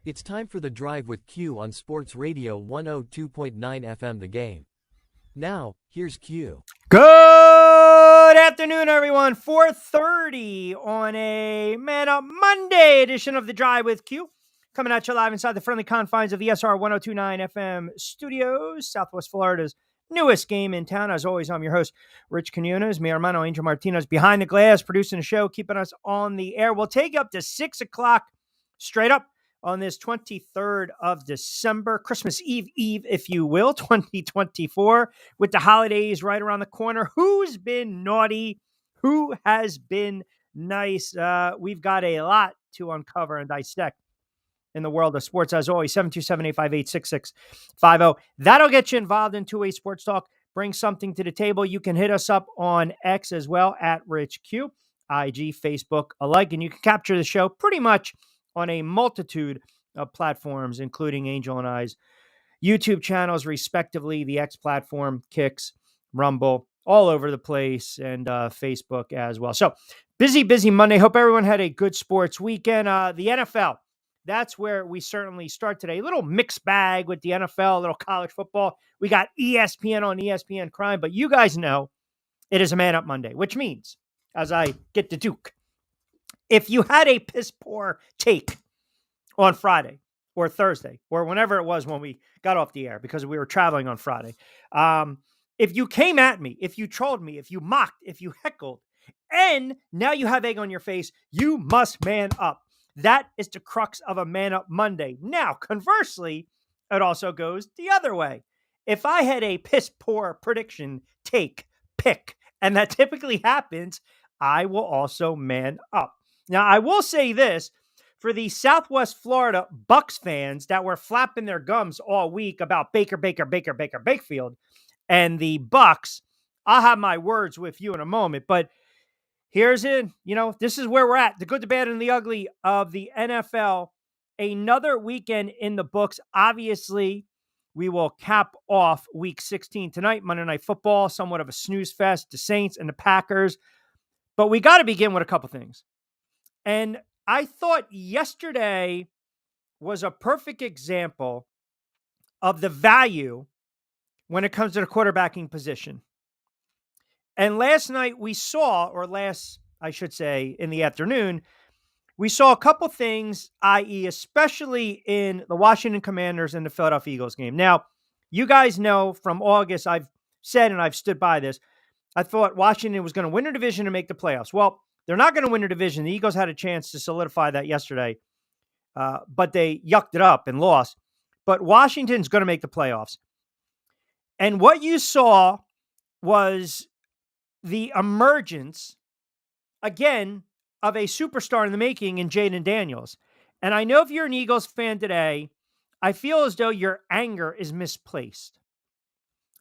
It's time for the drive with Q on Sports Radio 102.9 FM The Game. Now, here's Q. Good afternoon, everyone. 4:30 on a Man Up Monday edition of the Drive with Q. Coming at you live inside the friendly confines of the SR 1029 FM studios, Southwest Florida's newest game in town. As always, I'm your host, Rich Quinones. Mi hermano Angel Martinez behind the glass, producing the show, keeping us on the air. We'll take you up to 6 o'clock straight up on this 23rd of December, Christmas Eve, if you will, 2024, with the holidays right around the corner. Who's been naughty? Who has been nice? We've got a lot to uncover and dissect in the world of sports. As always, 727-858-6650. That'll get you involved in two-way sports talk. Bring something to the table. You can hit us up on X as well, at RichQ, IG, Facebook alike, and you can capture the show pretty much on a multitude of platforms, including Angel and I's YouTube channels, respectively, the X platform, Kicks, Rumble, all over the place, and Facebook as well. So, busy Monday. Hope everyone had a good sports weekend. The NFL, that's where we certainly start today. A little mixed bag with the NFL, a little college football. We got ESPN on ESPN Crime, but you guys know it is a Man Up Monday, which means, as I get the Duke, if you had a piss poor take on Friday or Thursday or whenever it was when we got off the air because we were traveling on Friday, if you came at me, if you trolled me, if you mocked, if you heckled, and now you have egg on your face, you must man up. That is the crux of a Man Up Monday. Now, conversely, it also goes the other way. If I had a piss poor prediction, pick, and that typically happens, I will also man up. Now, I will say this, for the Southwest Florida Bucks fans that were flapping their gums all week about Baker Bakefield and the Bucks, I'll have my words with you in a moment, but here's it. This is where we're at. The good, the bad, and the ugly of the NFL. Another weekend in the books. Obviously, we will cap off Week 16 tonight, Monday Night Football, somewhat of a snooze fest, the Saints and the Packers. But we got to begin with a couple things. And I thought yesterday was a perfect example of the value when it comes to the quarterbacking position. And last night we saw, I should say, in the afternoon, we saw a couple things, i.e., especially in the Washington Commanders and the Philadelphia Eagles game. Now, you guys know from August, I've said and I've stood by this, I thought Washington was going to win a division and make the playoffs. Well, they're not going to win a division. The Eagles had a chance to solidify that yesterday, but they yucked it up and lost. But Washington's going to make the playoffs. And what you saw was the emergence, again, of a superstar in the making in Jayden Daniels. And I know if you're an Eagles fan today, I feel as though your anger is misplaced.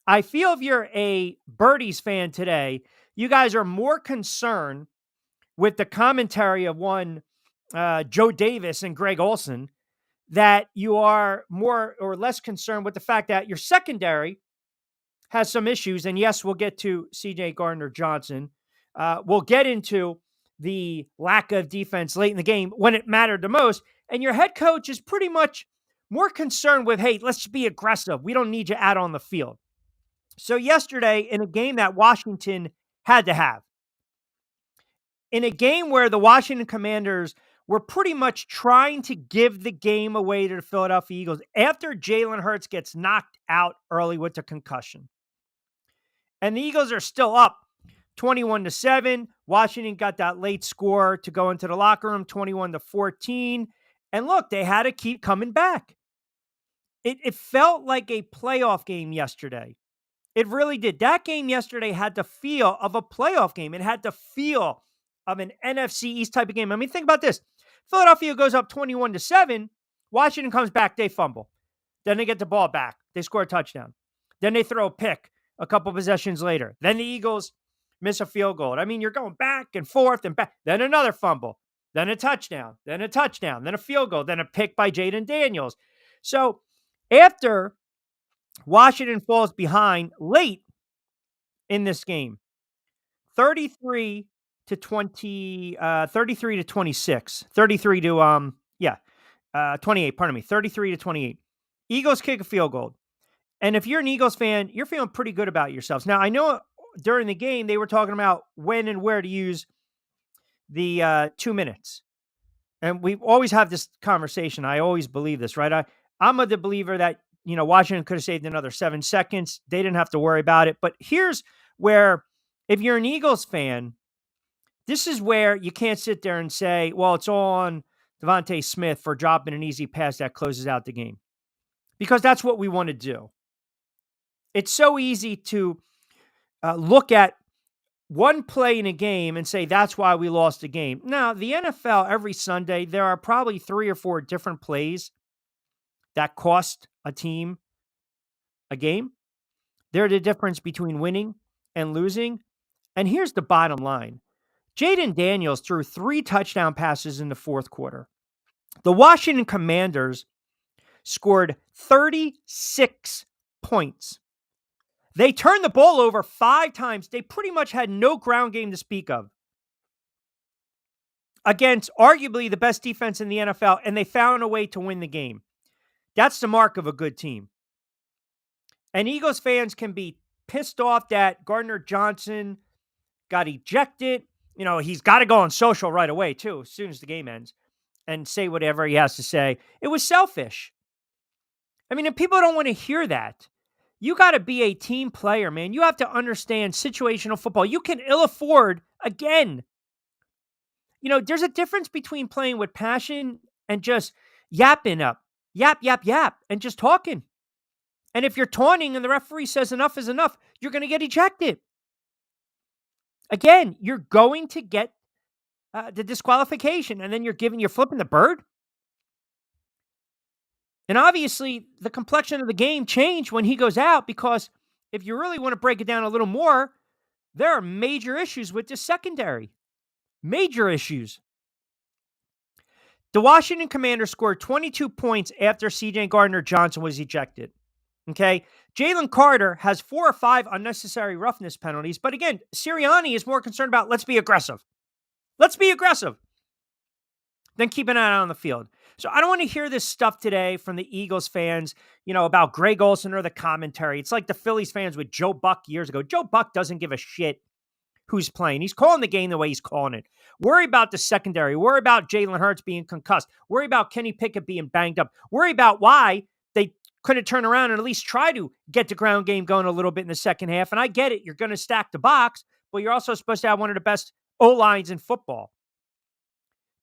I feel if you're a Birdies fan today, you guys are more concerned with the commentary of one Joe Davis and Greg Olson, that you are more or less concerned with the fact that your secondary has some issues. And yes, we'll get to CJ Gardner-Johnson. We'll get into the lack of defense late in the game when it mattered the most. And your head coach is pretty much more concerned with, hey, let's be aggressive. We don't need you out on the field. So yesterday, in a game that Washington had to have, in a game where the Washington Commanders were pretty much trying to give the game away to the Philadelphia Eagles after Jalen Hurts gets knocked out early with the concussion. And the Eagles are still up 21-7. Washington got that late score to go into the locker room, 21-14. And look, they had to keep coming back. It felt like a playoff game yesterday. It really did. That game yesterday had the feel of a playoff game. It had the feel of an NFC East type of game. I mean, think about this. Philadelphia goes up 21-7. Washington comes back. They fumble. Then they get the ball back. They score a touchdown. Then they throw a pick a couple possessions later. Then the Eagles miss a field goal. I mean, you're going back and forth and back. Then another fumble. Then a touchdown. Then a touchdown. Then a field goal. Then a pick by Jayden Daniels. So after Washington falls behind late in this game, 33 to 26, 33 to 28, pardon me, 33-28. Eagles kick a field goal. And if you're an Eagles fan, you're feeling pretty good about yourselves. Now, I know during the game they were talking about when and where to use the 2 minutes. And we always have this conversation. I always believe this, right? I'm of the believer that, Washington could have saved another 7 seconds. They didn't have to worry about it. But here's where, if you're an Eagles fan, this is where you can't sit there and say, well, it's all on Devontae Smith for dropping an easy pass that closes out the game. Because that's what we want to do. It's so easy to look at one play in a game and say that's why we lost the game. Now, the NFL, every Sunday, there are probably 3 or 4 different plays that cost a team a game. They're the difference between winning and losing. And here's the bottom line. Jaden Daniels threw 3 touchdown passes in the fourth quarter. The Washington Commanders scored 36 points. They turned the ball over 5 times. They pretty much had no ground game to speak of against arguably the best defense in the NFL, and they found a way to win the game. That's the mark of a good team. And Eagles fans can be pissed off that Gardner Johnson got ejected. He's got to go on social right away, too, as soon as the game ends, and say whatever he has to say. It was selfish. I mean, and people don't want to hear that. You got to be a team player, man. You have to understand situational football. You can ill afford, again. There's a difference between playing with passion and just yapping up. Yap, yap, yap, and just talking. And if you're taunting and the referee says enough is enough, you're going to get ejected. Again, you're going to get the disqualification, and then you're flipping the bird. And obviously, the complexion of the game changed when he goes out, because if you really want to break it down a little more, there are major issues with this secondary. Major issues. The Washington Commanders scored 22 points after C.J. Gardner-Johnson was ejected. Okay? Jalen Carter has 4 or 5 unnecessary roughness penalties. But again, Sirianni is more concerned about let's be aggressive. Let's be aggressive. Than keeping an eye on the field. So I don't want to hear this stuff today from the Eagles fans, about Greg Olsen or the commentary. It's like the Phillies fans with Joe Buck years ago. Joe Buck doesn't give a shit who's playing. He's calling the game the way he's calling it. Worry about the secondary. Worry about Jalen Hurts being concussed. Worry about Kenny Pickett being banged up. Worry about why they couldn't turn around and at least try to get the ground game going a little bit in the second half. And I get it. You're going to stack the box, but you're also supposed to have one of the best O-lines in football.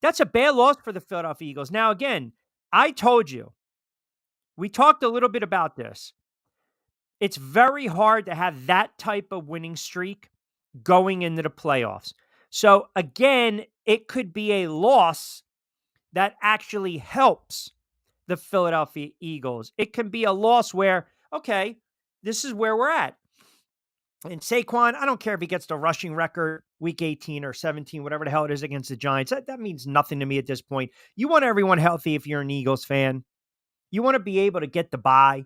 That's a bad loss for the Philadelphia Eagles. Now, again, I told you, we talked a little bit about this. It's very hard to have that type of winning streak going into the playoffs. So, again, it could be a loss that actually helps the Philadelphia Eagles. It can be a loss where, okay, this is where we're at. And Saquon, I don't care if he gets the rushing record week 18 or 17, whatever the hell it is against the Giants. That means nothing to me at this point. You want everyone healthy if you're an Eagles fan. You want to be able to get the bye.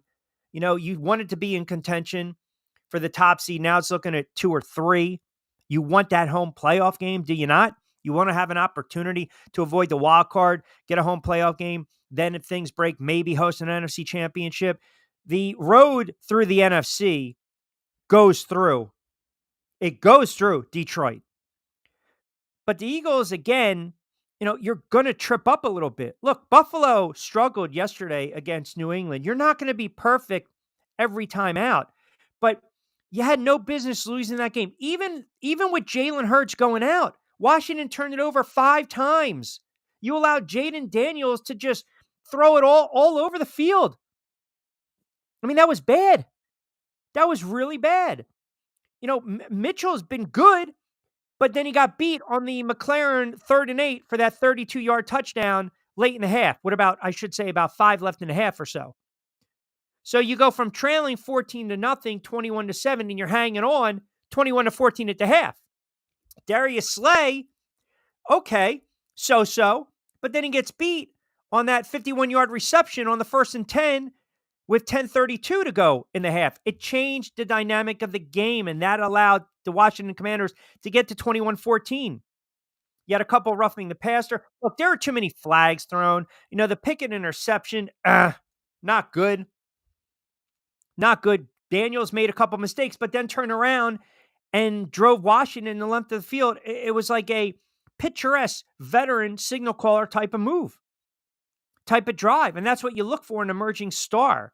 You want it to be in contention for the top seed. Now it's looking at 2 or 3. You want that home playoff game, do you not? You want to have an opportunity to avoid the wild card, get a home playoff game. Then if things break, maybe host an NFC championship. The road through the NFC goes through Detroit. But the Eagles, again, you're going to trip up a little bit. Look, Buffalo struggled yesterday against New England. You're not going to be perfect every time out, but you had no business losing that game. Even with Jalen Hurts going out, Washington turned it over 5 times. You allowed Jaden Daniels to just throw it all over the field. I mean, that was bad. That was really bad. Mitchell's been good, but then he got beat on the McLaren 3rd and 8 for that 32-yard touchdown late in the half. About 5 left in the half or so. So you go from trailing 14-0, 21-7, and you're hanging on 21-14 at the half. Darius Slay, okay, so, but then he gets beat on that 51-yard reception on the 1st and 10 with 10:32 to go in the half. It changed the dynamic of the game, and that allowed the Washington Commanders to get to 21-14. You had a couple roughing the passer. Look, there are too many flags thrown. The Pickett interception, not good. Not good. Daniels made a couple mistakes, but then turned around and drove Washington the length of the field. It was like a picturesque veteran signal caller type of move, type of drive. And that's what you look for in an emerging star.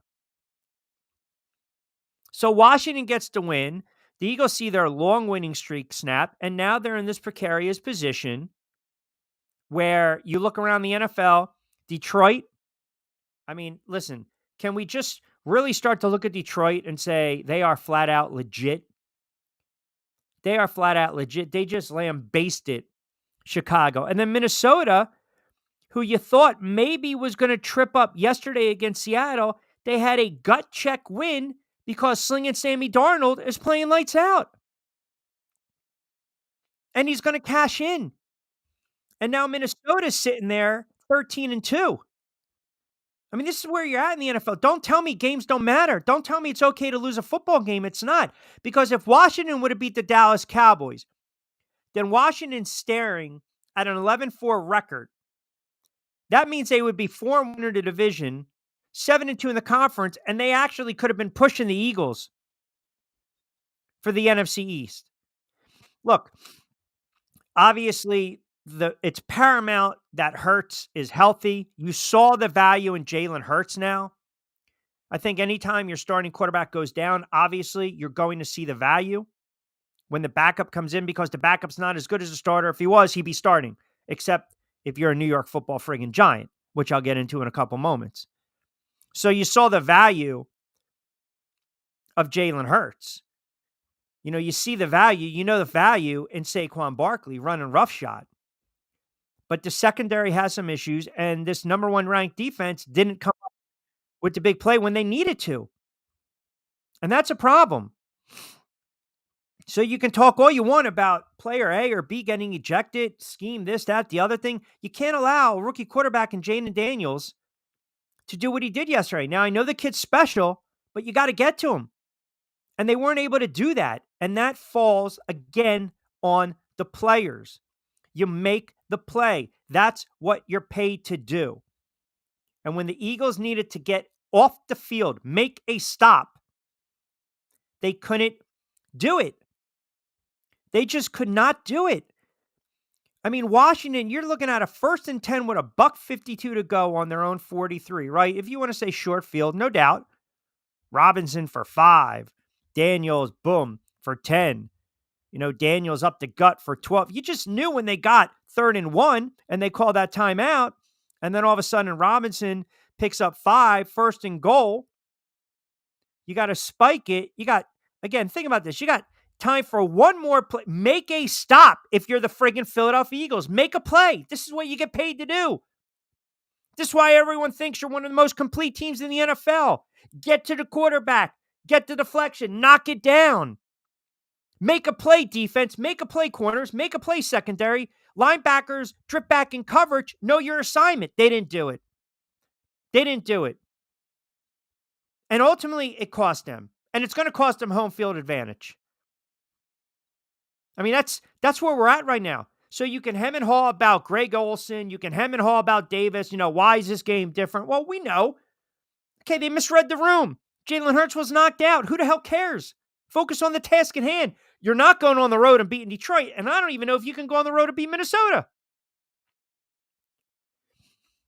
So Washington gets the win. The Eagles see their long winning streak snap, and now they're in this precarious position where you look around the NFL, Detroit. I mean, listen, can we just really start to look at Detroit and say they are flat out legit? They are flat out legit. They just lambasted Chicago. And then Minnesota, who you thought maybe was going to trip up yesterday against Seattle, they had a gut check win because Slinging Sammy Darnold is playing lights out. And he's going to cash in. And now Minnesota's sitting there 13-2. I mean, this is where you're at in the NFL. Don't tell me games don't matter. Don't tell me it's okay to lose a football game. It's not. Because if Washington would have beat the Dallas Cowboys, then Washington's staring at an 11-4 record. That means they would be 4-1 in the division, 7-2 in the conference, and they actually could have been pushing the Eagles for the NFC East. Look, obviously, it's paramount that Hurts is healthy. You saw the value in Jalen Hurts now. I think anytime your starting quarterback goes down, obviously, you're going to see the value when the backup comes in because the backup's not as good as a starter. If he was, he'd be starting, except if you're a New York Football friggin' Giant, which I'll get into in a couple moments. So you saw the value of Jalen Hurts. You see the value. The value in Saquon Barkley running roughshod. But the secondary has some issues, and this number one ranked defense didn't come up with the big play when they needed to. And that's a problem. So you can talk all you want about player A or B getting ejected, scheme, this, that, the other thing. You can't allow a rookie quarterback in Jaden Daniels to do what he did yesterday. Now, I know the kid's special, but you got to get to him. And they weren't able to do that. And that falls, again, on the players. You make the play. That's what you're paid to do. And when the Eagles needed to get off the field, make a stop, they couldn't do it. They just could not do it. I mean, Washington, you're looking at a 1st and 10 with a $1:52 to go on their own 43, right? If you want to say short field, no doubt. Robinson for 5. Daniels, boom, for 10. Daniels up the gut for 12. You just knew when they got 3rd and 1 and they called that timeout. And then all of a sudden Robinson picks up 5, 1st and goal. You got to spike it. Again, think about this. You got time for one more play. Make a stop if you're the friggin' Philadelphia Eagles. Make a play. This is what you get paid to do. This is why everyone thinks you're one of the most complete teams in the NFL. Get to the quarterback. Get the deflection. Knock it down. Make a play, defense. Make a play, corners. Make a play, secondary. Linebackers, drip back in coverage. Know your assignment. They didn't do it. And ultimately, it cost them. And it's going to cost them home field advantage. I mean, that's where we're at right now. So you can hem and haw about Greg Olsen. You can hem and haw about Davis. Why is this game different? Well, we know. Okay, they misread the room. Jalen Hurts was knocked out. Who the hell cares? Focus on the task at hand. You're not going on the road and beating Detroit, and I don't even know if you can go on the road and beat Minnesota.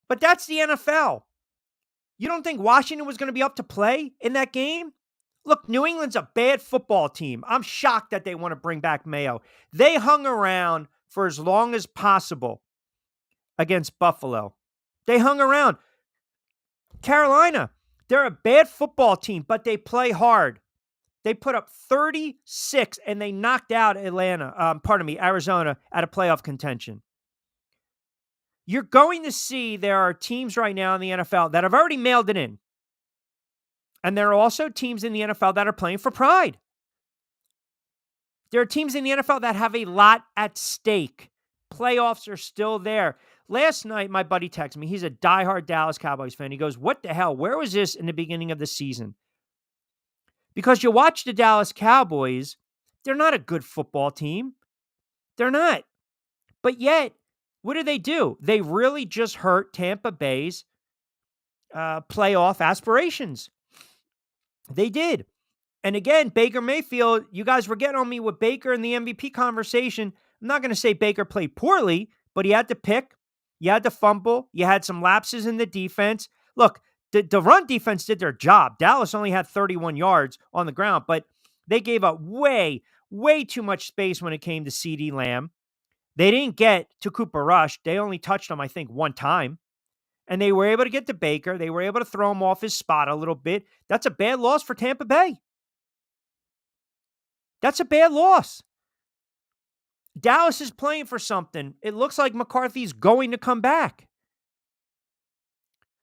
But that's the NFL. You don't think Washington was going to be up to play in that game? Look, New England's a bad football team. I'm shocked that they want to bring back Mayo. They hung around for as long as possible against Buffalo. They hung around. Carolina, they're a bad football team, but they play hard. They put up 36 and they knocked out Arizona out of playoff contention. You're going to see there are teams right now in the NFL that have already mailed it in. And there are also teams in the NFL that are playing for pride. There are teams in the NFL that have a lot at stake. Playoffs are still there. Last night, my buddy texted me. He's a diehard Dallas Cowboys fan. He goes, what the hell? Where was this in the beginning of the season? Because you watch the Dallas Cowboys, they're not a good football team. They're not. But yet, what do? They really just hurt Tampa Bay's playoff aspirations. They did. And again, Baker Mayfield, you guys were getting on me with Baker in the MVP conversation. I'm not going to say Baker played poorly, but he had to pick. You had to fumble. You had some lapses in the defense. Look, the run defense did their job. Dallas only had 31 yards on the ground, but they gave up way too much space when it came to CeeDee Lamb. They didn't get to Cooper Rush. They only touched him, I think, one time. And they were able to get to Baker. They were able to throw him off his spot a little bit. That's a bad loss for Tampa Bay. That's a bad loss. Dallas is playing for something. It looks like McCarthy's going to come back.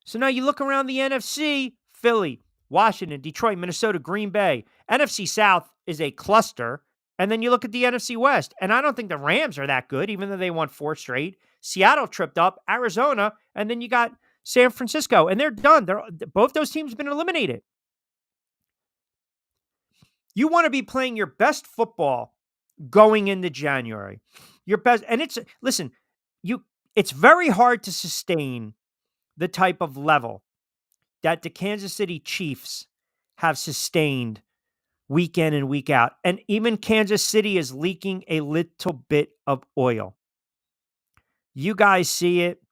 So now you look around the NFC, Philly, Washington, Detroit, Minnesota, Green Bay. NFC South is a cluster. And then you look at the NFC West, and I don't think the Rams are that good, even though they won 4 straight. Seattle tripped up, Arizona, and then you got San Francisco, and they're done. Both those teams have been eliminated. You want to be playing your best football going into January. Your best, and it's very hard to sustain the type of level that the Kansas City Chiefs have sustained week in and week out. And even Kansas City is leaking a little bit of oil. You guys see it.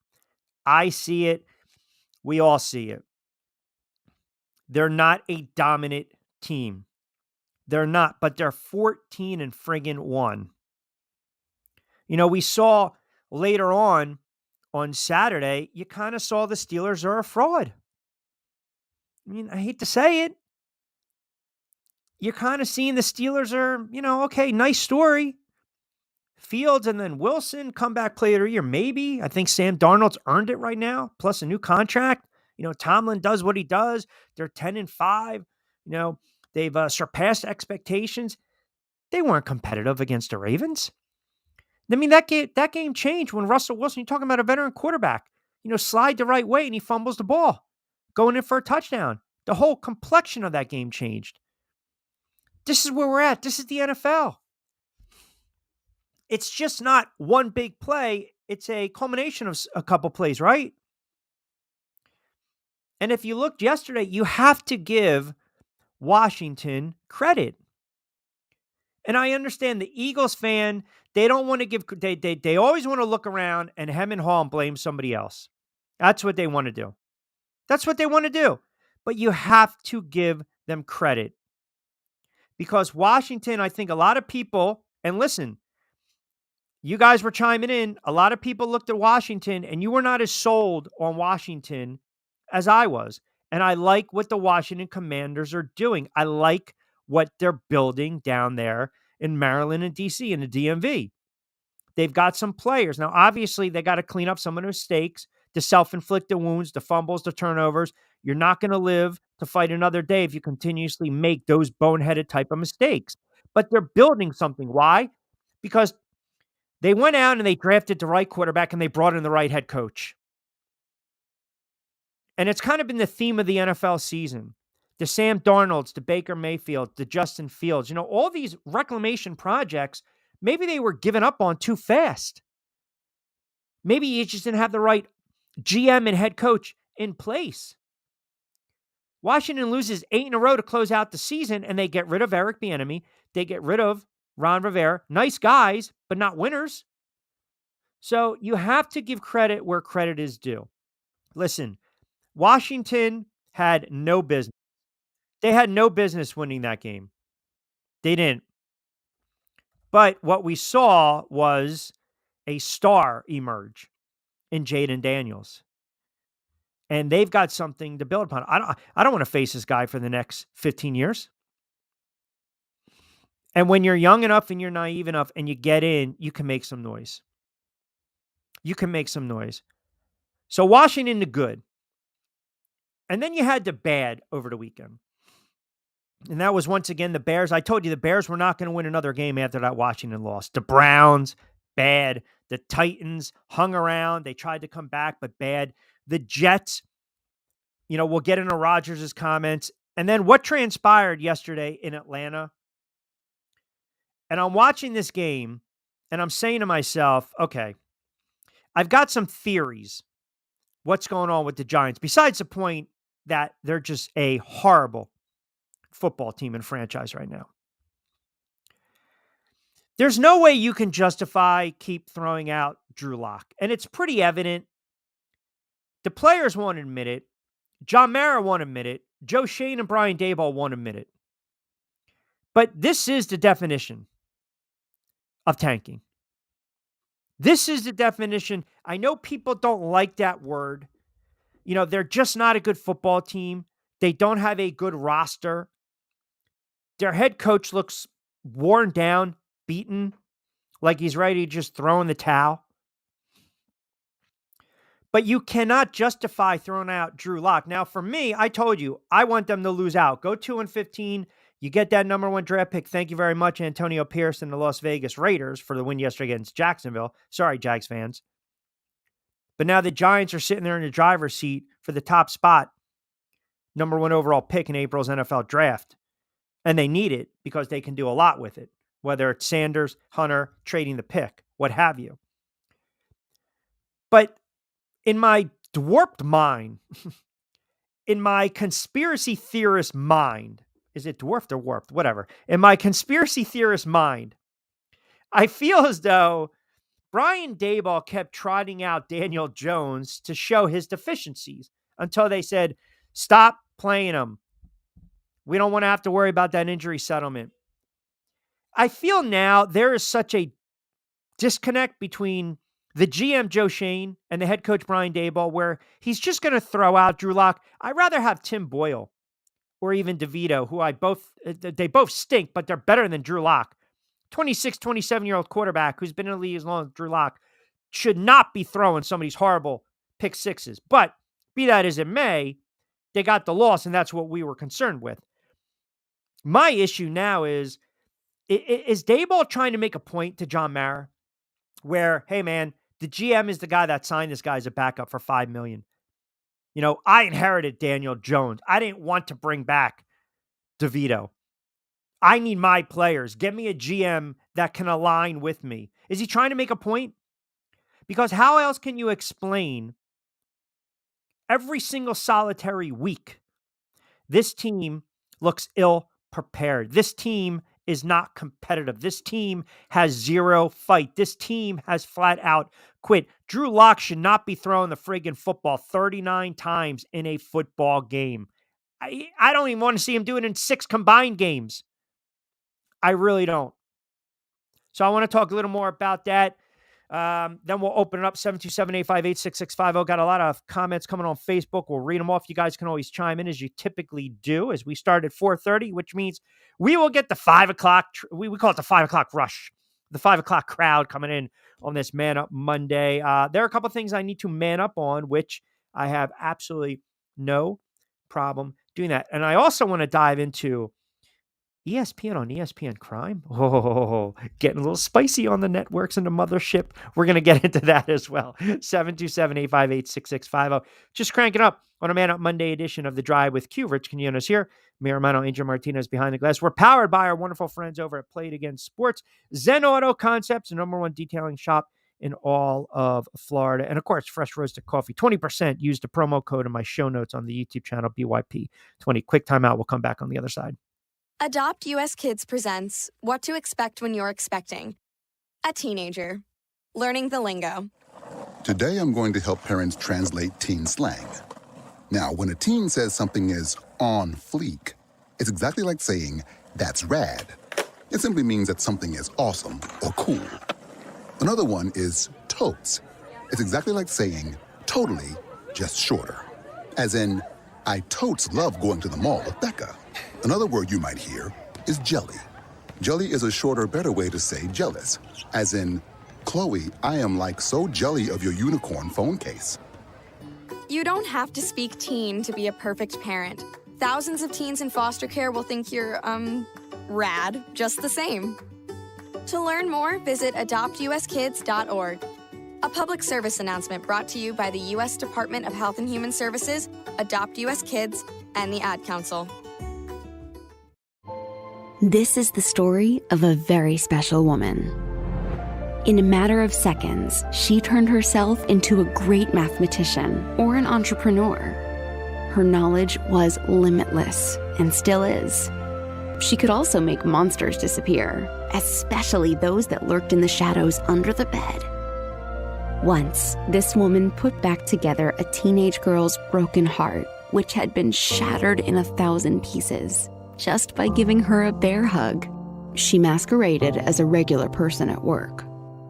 I see it. We all see it. They're not a dominant team. They're not, but they're 14 and friggin' 1. You know, we saw later on Saturday, you kind of saw the Steelers are a fraud. I mean, I hate to say it. You're kind of seeing the Steelers are, okay, nice story. Fields and then Wilson, comeback player of the year, maybe. I think Sam Darnold's earned it right now, plus a new contract. Tomlin does what he does. They're 10-5. They've surpassed expectations. They weren't competitive against the Ravens. I mean, that game changed when Russell Wilson, you're talking about a veteran quarterback, slide the right way and he fumbles the ball, going in for a touchdown. The whole complexion of that game changed. This is where we're at. This is the NFL. It's just not one big play. It's a culmination of a couple plays, right? And if you looked yesterday, you have to give Washington credit. And I understand the Eagles fan, they don't want to give, they always want to look around and hem and haw and blame somebody else. That's what they want to do. That's what they want to do. But you have to give them credit. Because Washington, I think a lot of people, and listen, you guys were chiming in, a lot of people looked at Washington and you were not as sold on Washington as I was. And I like what the Washington Commanders are doing. I like what they're building down there in Maryland and DC in the DMV. They've got some players. Now, obviously, they got to clean up some of the mistakes, the self-inflicted wounds, the fumbles, the turnovers. You're not going to live to fight another day if you continuously make those boneheaded type of mistakes. But they're building something. Why? Because they went out and they drafted the right quarterback and they brought in the right head coach. And it's kind of been the theme of the NFL season. The Sam Darnolds, the Baker Mayfield, the Justin Fields, all these reclamation projects, maybe they were given up on too fast. Maybe you just didn't have the right GM and head coach in place. Washington loses 8 in a row to close out the season, and they get rid of Eric Bieniemy. They get rid of Ron Rivera. Nice guys, but not winners. So you have to give credit where credit is due. Listen, Washington had no business. They had no business winning that game. They didn't. But what we saw was a star emerge in Jaden Daniels. And they've got something to build upon. I don't want to face this guy for the next 15 years. And when you're young enough and you're naive enough and you get in, you can make some noise. You can make some noise. So Washington, the good. And then you had the bad over the weekend. And that was once again the Bears. I told you the Bears were not going to win another game after that Washington loss. The Browns, bad. The Titans hung around. They tried to come back, but bad. The Jets, we'll get into Rodgers' comments. And then what transpired yesterday in Atlanta? And I'm watching this game, and I'm saying to myself, okay, I've got some theories. What's going on with the Giants? Besides the point that they're just a horrible football team and franchise right now. There's no way you can justify keep throwing out Drew Lock. And it's pretty evident. The players won't admit it. John Mara won't admit it. Joe Schoen and Brian Daboll won't admit it. But this is the definition of tanking. This is the definition. I know people don't like that word. You know, they're just not a good football team. They don't have a good roster. Their head coach looks worn down, beaten, like he's ready to just throw in the towel. But you cannot justify throwing out Drew Lock. Now, for me, I told you, I want them to lose out. Go 2-15. You get that number 1 draft pick. Thank you very much, Antonio Pierce and the Las Vegas Raiders for the win yesterday against Jacksonville. Sorry, Jags fans. But now the Giants are sitting there in the driver's seat for the top spot, number 1 overall pick in April's NFL draft. And they need it because they can do a lot with it, whether it's Sanders, Hunter, trading the pick, what have you. But in my dwarfed mind, in my conspiracy theorist mind, is it dwarfed or warped? Whatever. In my conspiracy theorist mind, I feel as though Brian Daboll kept trotting out Daniel Jones to show his deficiencies until they said, stop playing him. We don't want to have to worry about that injury settlement. I feel now there is such a disconnect between the GM Joe Schoen and the head coach Brian Daboll where he's just going to throw out Drew Lock. I'd rather have Tim Boyle or even DeVito, who they both stink, but they're better than Drew Lock. 26, 27-year-old quarterback who's been in the league as long as Drew Lock should not be throwing some of these horrible pick sixes. But be that as it may, they got the loss, and that's what we were concerned with. My issue now is Daboll trying to make a point to John Mara where, hey, man, the GM is the guy that signed this guy as a backup for $5 million. You know, I inherited Daniel Jones. I didn't want to bring back DeVito. I need my players. Get me a GM that can align with me. Is he trying to make a point? Because how else can you explain every single solitary week this team looks ill-prepared? This team is not competitive. This team has zero fight. This team has flat out quit. Drew Lock should not be throwing the friggin' football 39 times in a football game. I don't even want to see him do it in 6 combined games. I really don't. So I want to talk a little more about that. Then we'll open it up, 727-858-6650. Got a lot of comments coming on Facebook. We'll read them off. You guys can always chime in as you typically do, as we start at 4:30, which means we will get the 5 o'clock, we call it the 5 o'clock rush, the 5 o'clock crowd coming in on this Man Up Monday. There are a couple of things I need to man up on, which I have absolutely no problem doing that. And I also want to dive into ESPN on ESPN Crime. Oh, getting a little spicy on the networks and the mothership. We're going to get into that as well. 727-858-6650. Just cranking up on a Man Up Monday edition of The Drive with Q. Rich Quinones here. Miramano, Angel Martinez behind the glass. We're powered by our wonderful friends over at Play It Again Sports. Zen Auto Concepts, the #1 detailing shop in all of Florida. And of course, fresh roasted coffee. 20%. Use the promo code in my show notes on the YouTube channel, BYP20. Quick timeout. We'll come back on the other side. Adopt US Kids presents What to Expect When You're Expecting a Teenager. Learning the lingo. Today I'm going to help parents translate teen slang. Now, when a teen says something is on fleek, it's exactly like saying, that's rad. It simply means that something is awesome or cool. Another one is totes. It's exactly like saying, totally, just shorter. As in, I totes love going to the mall with Becca. Another word you might hear is jelly. Jelly is a shorter, better way to say jealous. As in, Chloe, I am like so jelly of your unicorn phone case. You don't have to speak teen to be a perfect parent. Thousands of teens in foster care will think you're, rad just the same. To learn more, visit adoptuskids.org. A public service announcement brought to you by the U.S. Department of Health and Human Services, Adopt U.S. Kids, and the Ad Council. This is the story of a very special woman. In a matter of seconds, she turned herself into a great mathematician or an entrepreneur. Her knowledge was limitless and still is. She could also make monsters disappear, especially those that lurked in the shadows under the bed. Once, this woman put back together a teenage girl's broken heart, which had been shattered in 1,000 pieces, just by giving her a bear hug. She masqueraded as a regular person at work,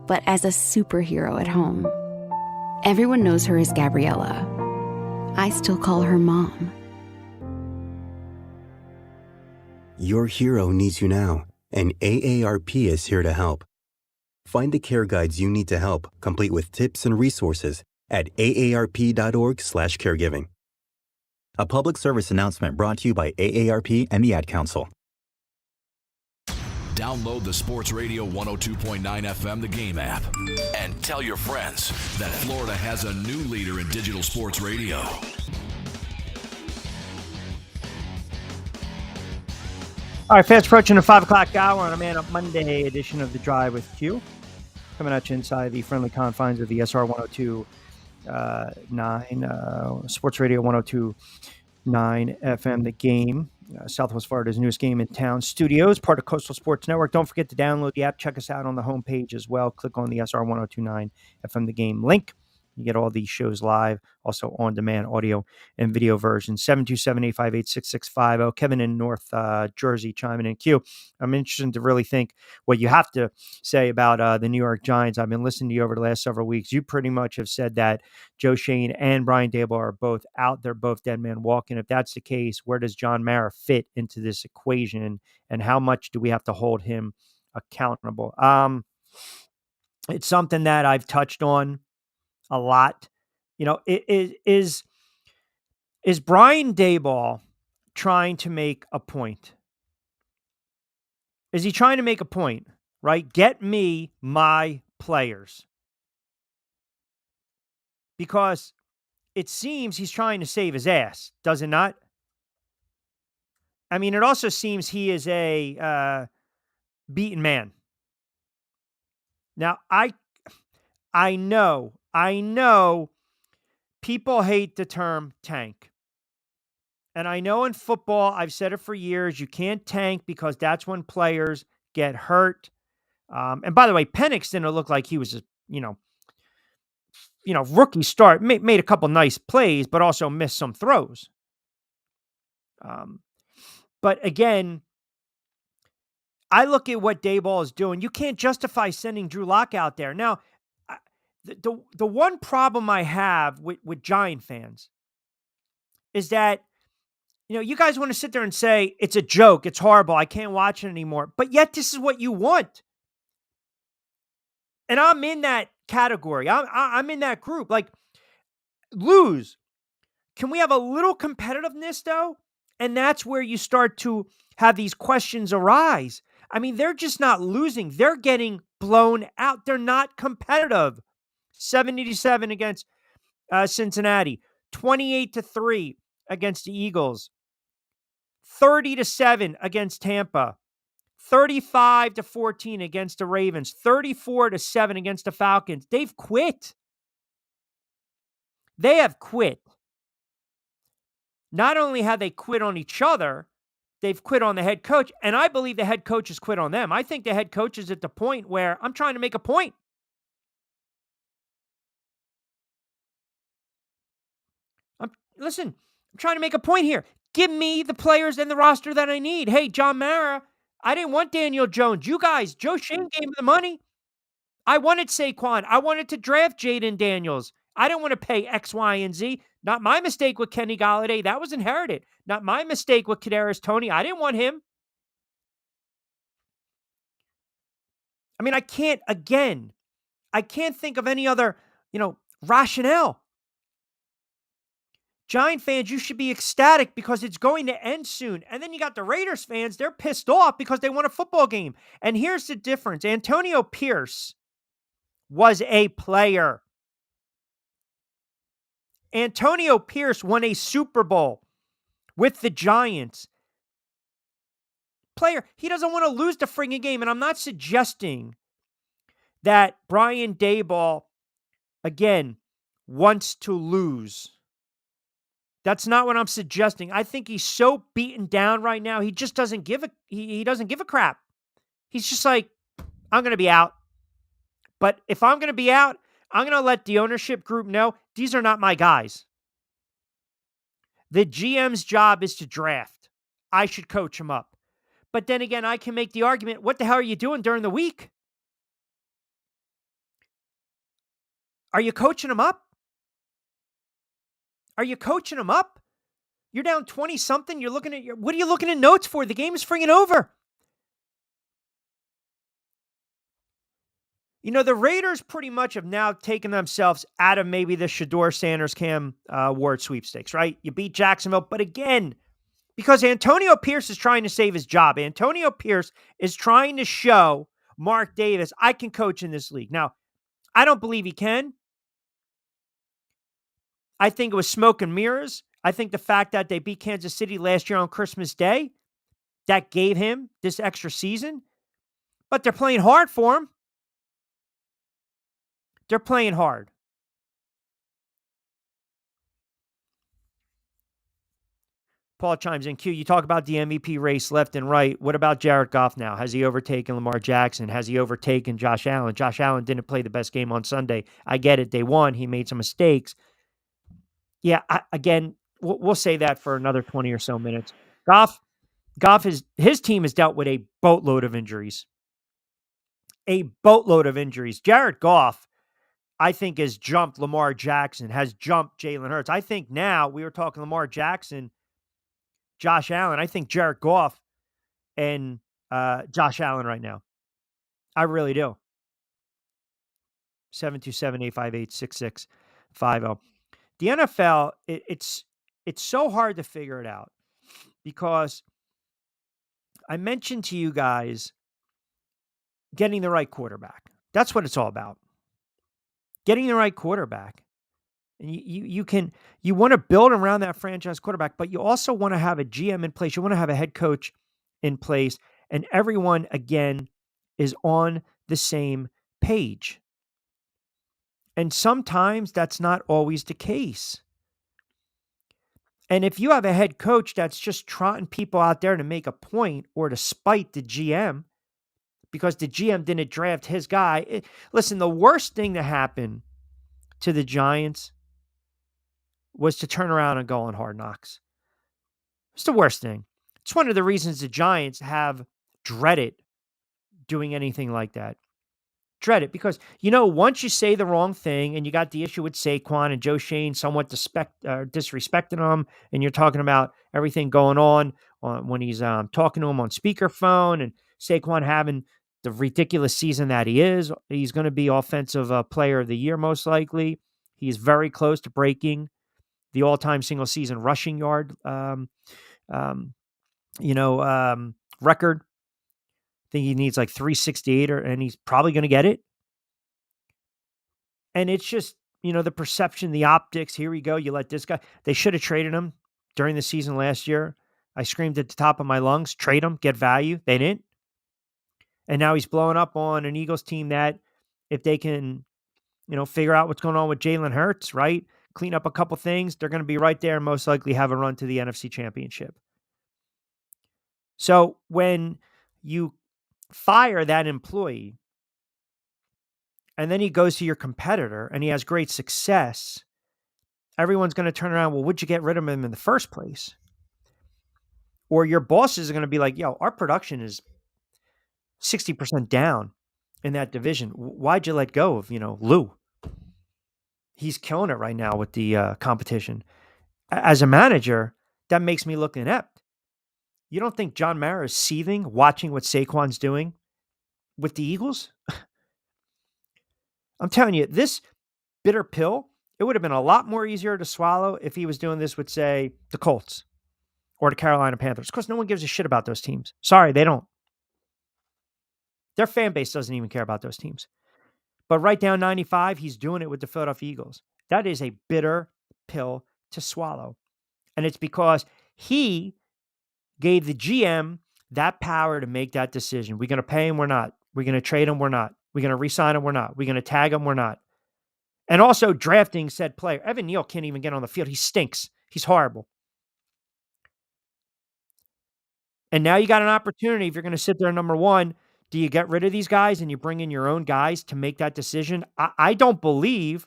but as a superhero at home. Everyone knows her as Gabriella. I still call her Mom. Your hero needs you now, and AARP is here to help. Find the care guides you need to help, complete with tips and resources at aarp.org/caregiving. A public service announcement brought to you by AARP and the Ad Council. Download the Sports Radio 102.9 FM The Game app and tell your friends that Florida has a new leader in digital sports radio. All right, fast approaching the 5 o'clock hour on a Man Up Monday edition of The Drive with Q. Coming at you inside the friendly confines of the SR 102.9, Sports Radio 102.9 FM The Game. Southwest Florida's newest game in town studios, part of Coastal Sports Network. Don't forget to download the app. Check us out on the homepage as well. Click on the SR 102.9 FM The Game link. You get all these shows live, also on-demand audio and video versions. 727-858-6650. Kevin in North Jersey chiming in. Q, I'm interested to really think what you have to say about the New York Giants. I've been listening to you over the last several weeks. You pretty much have said that Joe Schoen and Brian Daboll are both out. They're both dead man walking. If that's the case, where does John Mara fit into this equation, and how much do we have to hold him accountable? It's something that I've touched on a lot. You know, is Brian Daboll trying to make a point? Is he trying to make a point, right? Get me my players. Because it seems he's trying to save his ass, does it not? I mean, it also seems he is a beaten man. Now, I know people hate the term tank. And I know in football, I've said it for years, you can't tank because that's when players get hurt. And by the way, Penix didn't look like he was, rookie start. Made a couple nice plays, but also missed some throws. But again, I look at what Daboll is doing. You can't justify sending Drew Lock out there. Now, the one problem I have with Giant fans is that, you guys want to sit there and say, it's a joke, it's horrible, I can't watch it anymore. But yet this is what you want. And I'm in that category. I'm in that group. Like, lose. Can we have a little competitiveness, though? And that's where you start to have these questions arise. I mean, they're just not losing. They're getting blown out. They're not competitive. 70-7 against Cincinnati. 28-3 against the Eagles. 30-7 against Tampa. 35-14 against the Ravens. 34-7 against the Falcons. They've quit. They have quit. Not only have they quit on each other, they've quit on the head coach. And I believe the head coach has quit on them. I think the head coach is at the point where I'm trying to make a point. I'm trying to make a point here. Give me the players and the roster that I need. Hey, John Mara, I didn't want Daniel Jones. You guys, Joe Schoen gave me the money. I wanted Saquon. I wanted to draft Jaden Daniels. I didn't want to pay X, Y, and Z. Not my mistake with Kenny Golladay. That was inherited. Not my mistake with Kadarius Toney. I didn't want him. I mean, I can't think of any other, rationale. Giant fans, you should be ecstatic because it's going to end soon. And then you got the Raiders fans, they're pissed off because they won a football game. And here's the difference. Antonio Pierce was a player. Antonio Pierce won a Super Bowl with the Giants. Player, he doesn't want to lose the friggin' game. And I'm not suggesting that Brian Daboll, again, wants to lose. That's not what I'm suggesting. I think he's so beaten down right now. He just doesn't give he doesn't give a crap. He's just like, I'm going to be out. But if I'm going to be out, I'm going to let the ownership group know these are not my guys. The GM's job is to draft. I should coach him up. But then again, I can make the argument, what the hell are you doing during the week? Are you coaching him up? Are you coaching him up? You're down 20-something. You're looking at what are you looking at notes for? The game is friggin' over. You know, the Raiders pretty much have now taken themselves out of maybe the Shedeur Sanders Cam Ward sweepstakes, right? You beat Jacksonville, but again, because Antonio Pierce is trying to save his job. Antonio Pierce is trying to show Mark Davis, I can coach in this league. Now, I don't believe he can. I think it was smoke and mirrors. I think the fact that they beat Kansas City last year on Christmas Day, that gave him this extra season. But they're playing hard for him. They're playing hard. Paul chimes in, Q, you talk about the MVP race left and right. What about Jared Goff now? Has he overtaken Lamar Jackson? Has he overtaken Josh Allen? Josh Allen didn't play the best game on Sunday. I get it. They won. He made some mistakes. Yeah, again, we'll say that for another 20 or so minutes. Goff his team has dealt with a boatload of injuries. A boatload of injuries. Jared Goff, I think, has jumped Lamar Jackson, has jumped Jalen Hurts. I think now, we were talking Lamar Jackson, Josh Allen. I think Jared Goff and Josh Allen right now. I really do. 727-858-6650. The NFL, it's so hard to figure it out because I mentioned to you guys getting the right quarterback. That's what it's all about. Getting the right quarterback. And you want to build around that franchise quarterback, but you also want to have a GM in place. You want to have a head coach in place, and everyone, again, is on the same page. And sometimes that's not always the case. And if you have a head coach that's just trotting people out there to make a point or to spite the GM because the GM didn't draft his guy. Listen, the worst thing to happen to the Giants was to turn around and go on Hard Knocks. It's the worst thing. It's one of the reasons the Giants have dreaded doing anything like that. Dread it because, once you say the wrong thing and you got the issue with Saquon and Joe Shane somewhat disrespecting him, and you're talking about everything going on when he's talking to him on speakerphone, and Saquon having the ridiculous season that he is, he's going to be offensive player of the year most likely. He's very close to breaking the all-time single-season rushing yard record. I think he needs like 368, and he's probably going to get it. And it's just, the perception, the optics. Here we go. You let this guy. They should have traded him during the season last year. I screamed at the top of my lungs, trade him, get value. They didn't. And now he's blowing up on an Eagles team that if they can, figure out what's going on with Jalen Hurts, right? Clean up a couple things, they're going to be right there and most likely have a run to the NFC Championship. So when you fire that employee and then he goes to your competitor and he has great success, everyone's going to turn around, well, would you get rid of him in the first place? Or your bosses are going to be like, our production is 60% down in that division. Why'd you let go of, Lou? He's killing it right now with the competition. As a manager, that makes me look inept. You don't think John Mara is seething, watching what Saquon's doing with the Eagles? I'm telling you, this bitter pill, it would have been a lot more easier to swallow if he was doing this with, say, the Colts or the Carolina Panthers. Of course, no one gives a shit about those teams. Sorry, they don't. Their fan base doesn't even care about those teams. But right down 95, he's doing it with the Philadelphia Eagles. That is a bitter pill to swallow. And it's because he gave the GM that power to make that decision. We're going to pay him, we're not. We're going to trade him, we're not. We're going to re-sign him. We're not. We're going to tag him. We're not. And also drafting said player. Evan Neal can't even get on the field. He stinks. He's horrible. And now you got an opportunity. If you're going to sit there number one, do you get rid of these guys and you bring in your own guys to make that decision? I don't believe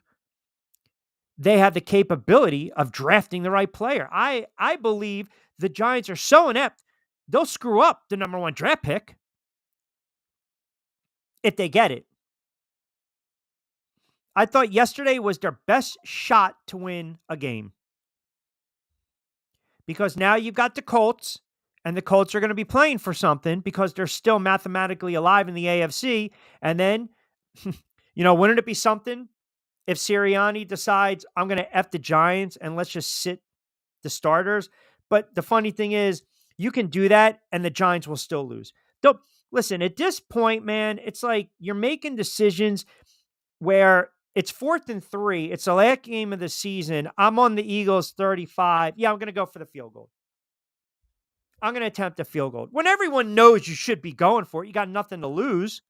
they have the capability of drafting the right player. I believe the Giants are so inept, they'll screw up the number one draft pick if they get it. I thought yesterday was their best shot to win a game. Because now you've got the Colts, and the Colts are going to be playing for something because they're still mathematically alive in the AFC. And then, wouldn't it be something if Sirianni decides, I'm going to F the Giants and let's just sit the starters? But the funny thing is, you can do that and the Giants will still lose. Though, listen, at this point, man, it's like you're making decisions where it's 4th and 3. It's the last game of the season. I'm on the Eagles 35. Yeah, I'm going to go for the field goal. I'm going to attempt a field goal. When everyone knows you should be going for it, you got nothing to lose.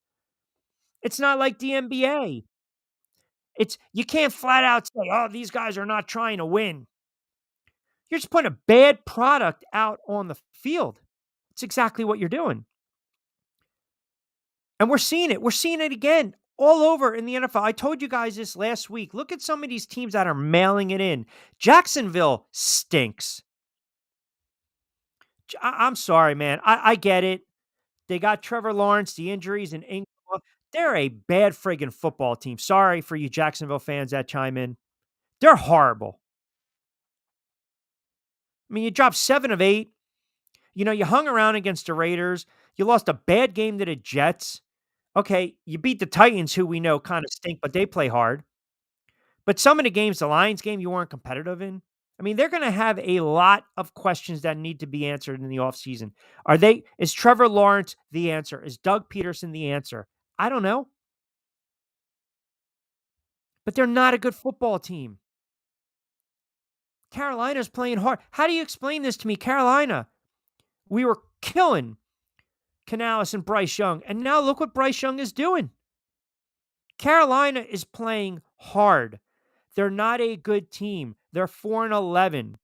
It's not like the NBA. You can't flat out say, oh, these guys are not trying to win. You're just putting a bad product out on the field. It's exactly what you're doing. And we're seeing it. We're seeing it again all over in the NFL. I told you guys this last week. Look at some of these teams that are mailing it in. Jacksonville stinks. I'm sorry, man. I get it. They got Trevor Lawrence, the injuries, and Ingram. They're a bad friggin' football team. Sorry for you Jacksonville fans that chime in. They're horrible. I mean, you dropped 7 of 8. You hung around against the Raiders. You lost a bad game to the Jets. Okay, you beat the Titans, who we know kind of stink, but they play hard. But some of the games, the Lions game, you weren't competitive in. I mean, they're going to have a lot of questions that need to be answered in the offseason. Is Trevor Lawrence the answer? Is Doug Peterson the answer? I don't know. But they're not a good football team. Carolina's playing hard. How do you explain this to me? Carolina, we were killing Canales and Bryce Young, and now look what Bryce Young is doing. Carolina is playing hard. They're not a good team. They're 4-11,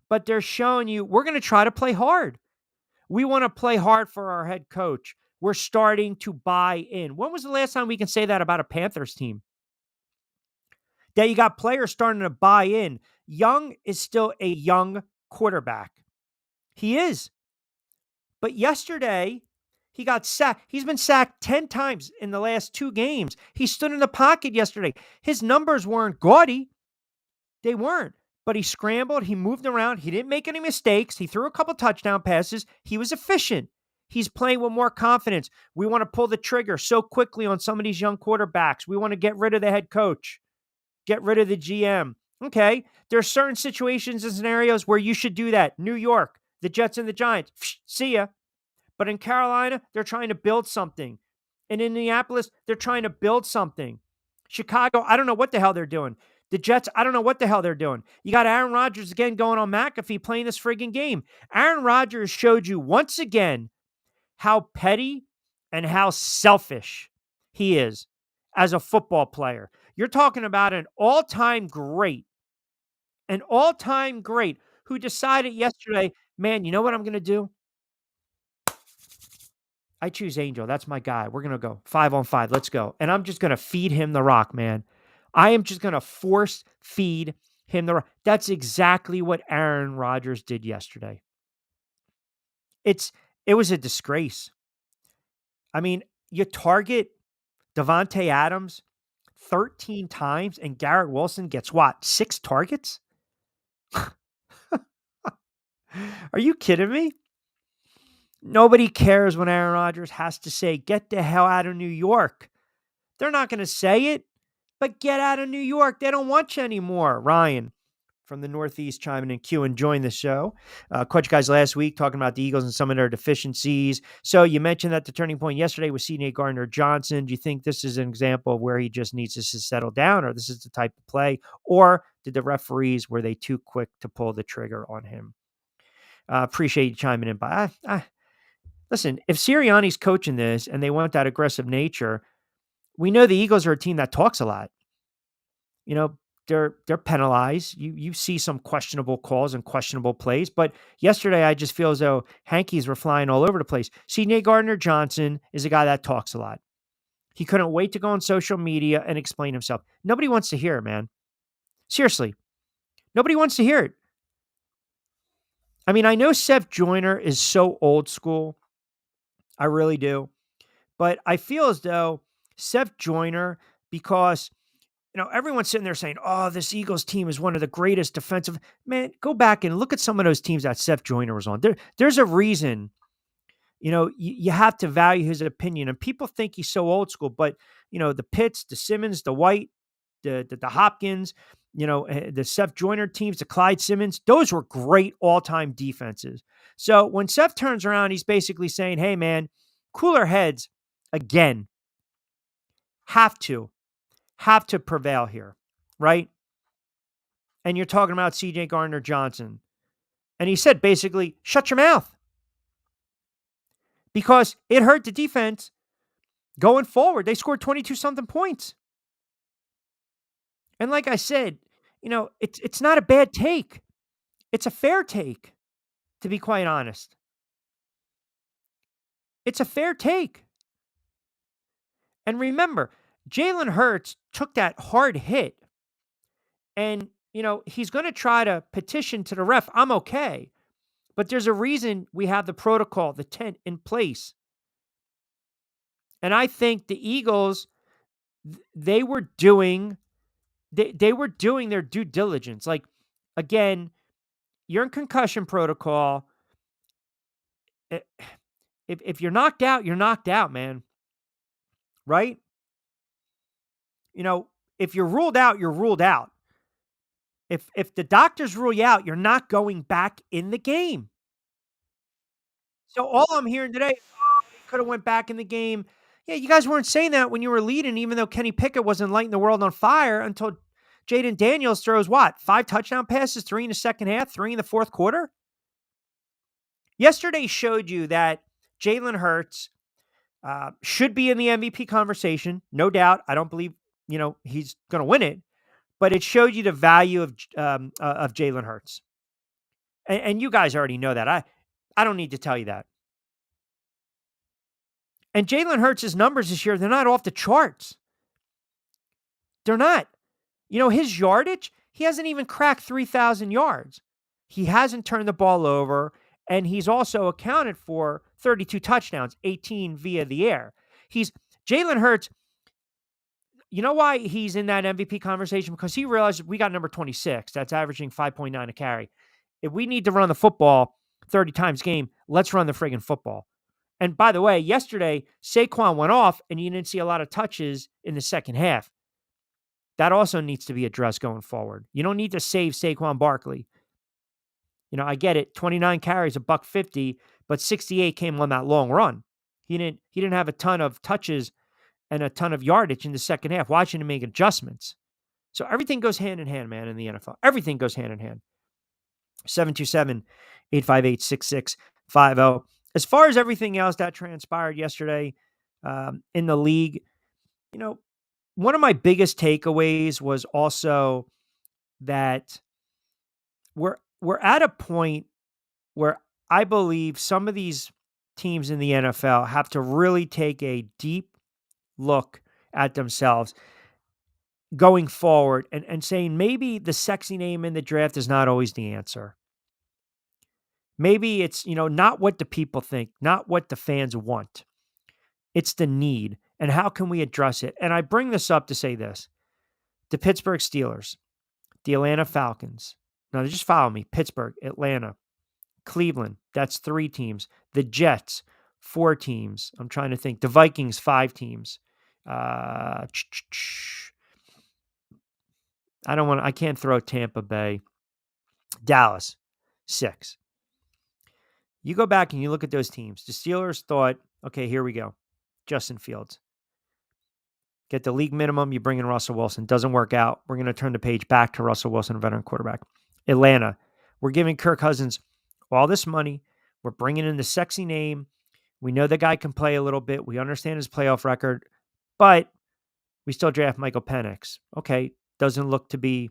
but they're showing you we're going to try to play hard. We want to play hard for our head coach. We're starting to buy in. When was the last time we can say that about a Panthers team? That you got players starting to buy in. Young is still a young quarterback. He is. But yesterday, he got sacked. He's been sacked 10 times in the last 2 games. He stood in the pocket yesterday. His numbers weren't gaudy. They weren't. But he scrambled. He moved around. He didn't make any mistakes. He threw a couple touchdown passes. He was efficient. He's playing with more confidence. We want to pull the trigger so quickly on some of these young quarterbacks. We want to get rid of the head coach, get rid of the GM. Okay, there are certain situations and scenarios where you should do that. New York, the Jets and the Giants, see ya. But in Carolina, they're trying to build something. In Indianapolis, they're trying to build something. Chicago, I don't know what the hell they're doing. The Jets, I don't know what the hell they're doing. You got Aaron Rodgers again going on McAfee playing this friggin' game. Aaron Rodgers showed you once again how petty and how selfish he is as a football player. You're talking about an all-time great who decided yesterday, man, you know what I'm going to do? I choose Angel. That's my guy. We're going to go 5-on-5. Let's go. And I'm just going to feed him the rock, man. I am just going to force feed him the rock. That's exactly what Aaron Rodgers did yesterday. It was a disgrace. I mean, you target Devontae Adams 13 times and Garrett Wilson gets what? 6 targets? Are you kidding me? Nobody cares when Aaron Rodgers has to say, get the hell out of New York. They're not going to say it, but get out of New York. They don't want you anymore. Ryan from the Northeast chiming in, Q, enjoying the show. Caught you guys last week talking about the Eagles and some of their deficiencies. So you mentioned that the turning point yesterday was C.J. Gardner-Johnson. Do you think this is an example of where he just needs to settle down, or this is the type of play? Or did the referees, were they too quick to pull the trigger on him? Appreciate you chiming in. But listen, if Sirianni's coaching this and they want that aggressive nature, we know the Eagles are a team that talks a lot. You know, they're penalized. You see some questionable calls and questionable plays, but yesterday I just feel as though hankies were flying all over the place. C.J. Gardner-Johnson is a guy that talks a lot. He couldn't wait to go on social media and explain himself. Nobody wants to hear it, man. Seriously. Nobody wants to hear it. I mean, I know Seth Joyner is so old school. I really do. But I feel as though Seth Joyner, because, everyone's sitting there saying, oh, this Eagles team is one of the greatest defensive. Man, go back and look at some of those teams that Seth Joyner was on. There's a reason, you have to value his opinion. And people think he's so old school, but, the Pitts, the Simmons, the White, the Hopkins, the Seth Joyner teams, the Clyde Simmons, those were great all-time defenses. So when Seth turns around, he's basically saying, hey, man, cooler heads, again, have to prevail here, right? And you're talking about C.J. Gardner-Johnson. And he said, basically, shut your mouth. Because it hurt the defense going forward. They scored 22-something points. And like I said, it's not a bad take. It's a fair take, to be quite honest. It's a fair take. And remember, Jalen Hurts took that hard hit. And, he's going to try to petition to the ref. I'm okay. But there's a reason we have the protocol, the tent in place. And I think the Eagles, they were doing their due diligence. Like, again, you're in concussion protocol. If you're knocked out, you're knocked out, man. Right? If you're ruled out, you're ruled out. If the doctors rule you out, you're not going back in the game. So all I'm hearing today, you could have went back in the game. Yeah, you guys weren't saying that when you were leading, even though Kenny Pickett wasn't lighting the world on fire until Jaden Daniels throws what? 5 touchdown passes, 3 in the second half, 3 in the fourth quarter? Yesterday showed you that Jalen Hurts should be in the MVP conversation. No doubt. I don't believe, he's going to win it. But it showed you the value of Jalen Hurts. And you guys already know that. I don't need to tell you that. And Jalen Hurts' numbers this year, they're not off the charts. They're not. His yardage, he hasn't even cracked 3,000 yards. He hasn't turned the ball over, and he's also accounted for 32 touchdowns, 18 via the air. Jalen Hurts, you know why he's in that MVP conversation? Because he realized we got number 26. That's averaging 5.9 a carry. If we need to run the football 30 times a game, let's run the friggin' football. And by the way, yesterday, Saquon went off, and you didn't see a lot of touches in the second half. That also needs to be addressed going forward. You don't need to save Saquon Barkley. I get it. 29 carries, $150, but 68 came on that long run. He didn't have a ton of touches and a ton of yardage in the second half, watching him make adjustments. So everything goes hand in hand, man, in the NFL. Everything goes hand in hand. 727-858-6650. As far as everything else that transpired yesterday in the league, one of my biggest takeaways was also that we're at a point where I believe some of these teams in the NFL have to really take a deep look at themselves going forward and saying maybe the sexy name in the draft is not always the answer. Maybe it's, not what the people think, not what the fans want. It's the need. And how can we address it? And I bring this up to say this. The Pittsburgh Steelers, the Atlanta Falcons. Now, just follow me. Pittsburgh, Atlanta, Cleveland. That's 3 teams. The Jets, 4 teams. I'm trying to think. The Vikings, 5 teams. I can't throw Tampa Bay. Dallas, 6. You go back and you look at those teams. The Steelers thought, okay, here we go. Justin Fields. Get the league minimum, you bring in Russell Wilson. Doesn't work out. We're going to turn the page back to Russell Wilson, a veteran quarterback. Atlanta, we're giving Kirk Cousins all this money. We're bringing in the sexy name. We know the guy can play a little bit. We understand his playoff record. But We still draft Michael Penix. Okay, doesn't look to be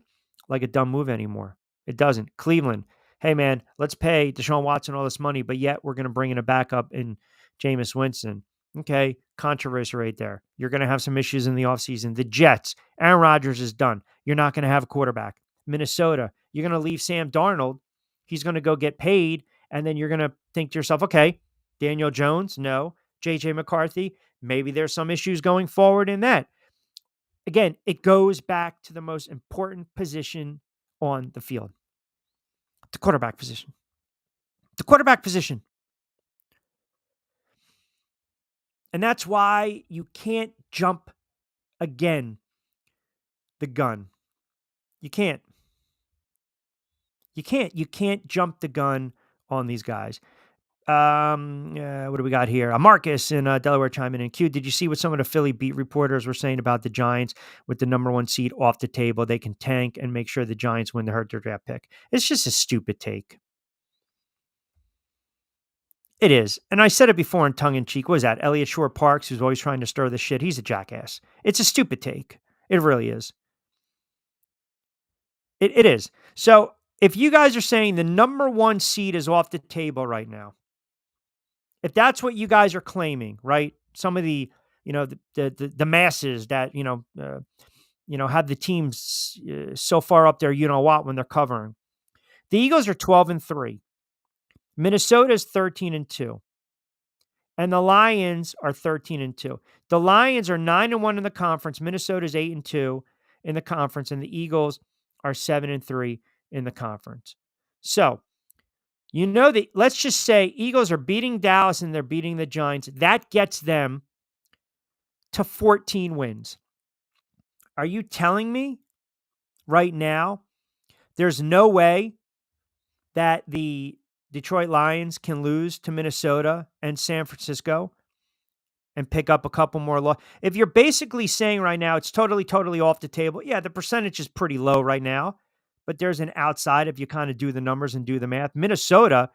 like a dumb move anymore. It doesn't. Cleveland, hey man, let's pay Deshaun Watson all this money, but yet we're going to bring in a backup in Jameis Winston. Okay, controversy right there. You're going to have some issues in the offseason. The Jets, Aaron Rodgers is done. You're not going to have a quarterback. Minnesota, you're going to leave Sam Darnold. He's going to go get paid, and then you're going to think to yourself, okay, Daniel Jones, no. JJ McCarthy, maybe there's some issues going forward in that. Again, it goes back to the most important position on the field, the quarterback position. The quarterback position. And that's why you can't jump again the gun. You can't. You can't jump the gun on these guys. What do we got here? Marcus in Delaware chiming in. Q, did you see what some of the Philly beat reporters were saying about the Giants with the number 1 seed off the table? They can tank and make sure the Giants win to hurt their draft pick. It's just a stupid take. It is. And I said it before in tongue in cheek. What is that? Elliot Shore Parks, who's always trying to stir the shit. He's a jackass. It's a stupid take. It really is. It is. So if you guys are saying the number 1 seed is off the table right now, if that's what you guys are claiming, right? Some of the, the masses that, have the teams so far up there, when they're covering. The Eagles are 12-3. Minnesota is 13-2. And the Lions are 13-2. The Lions are 9-1 in the conference. Minnesota is 8-2 in the conference. And the Eagles are 7-3 in the conference. So, let's just say Eagles are beating Dallas and they're beating the Giants. That gets them to 14 wins. Are you telling me right now there's no way that the Detroit Lions can lose to Minnesota and San Francisco and pick up a couple more If you're basically saying right now it's totally off the table, yeah, the percentage is pretty low right now. But there's an outside if you kind of do the numbers and do the math. Minnesota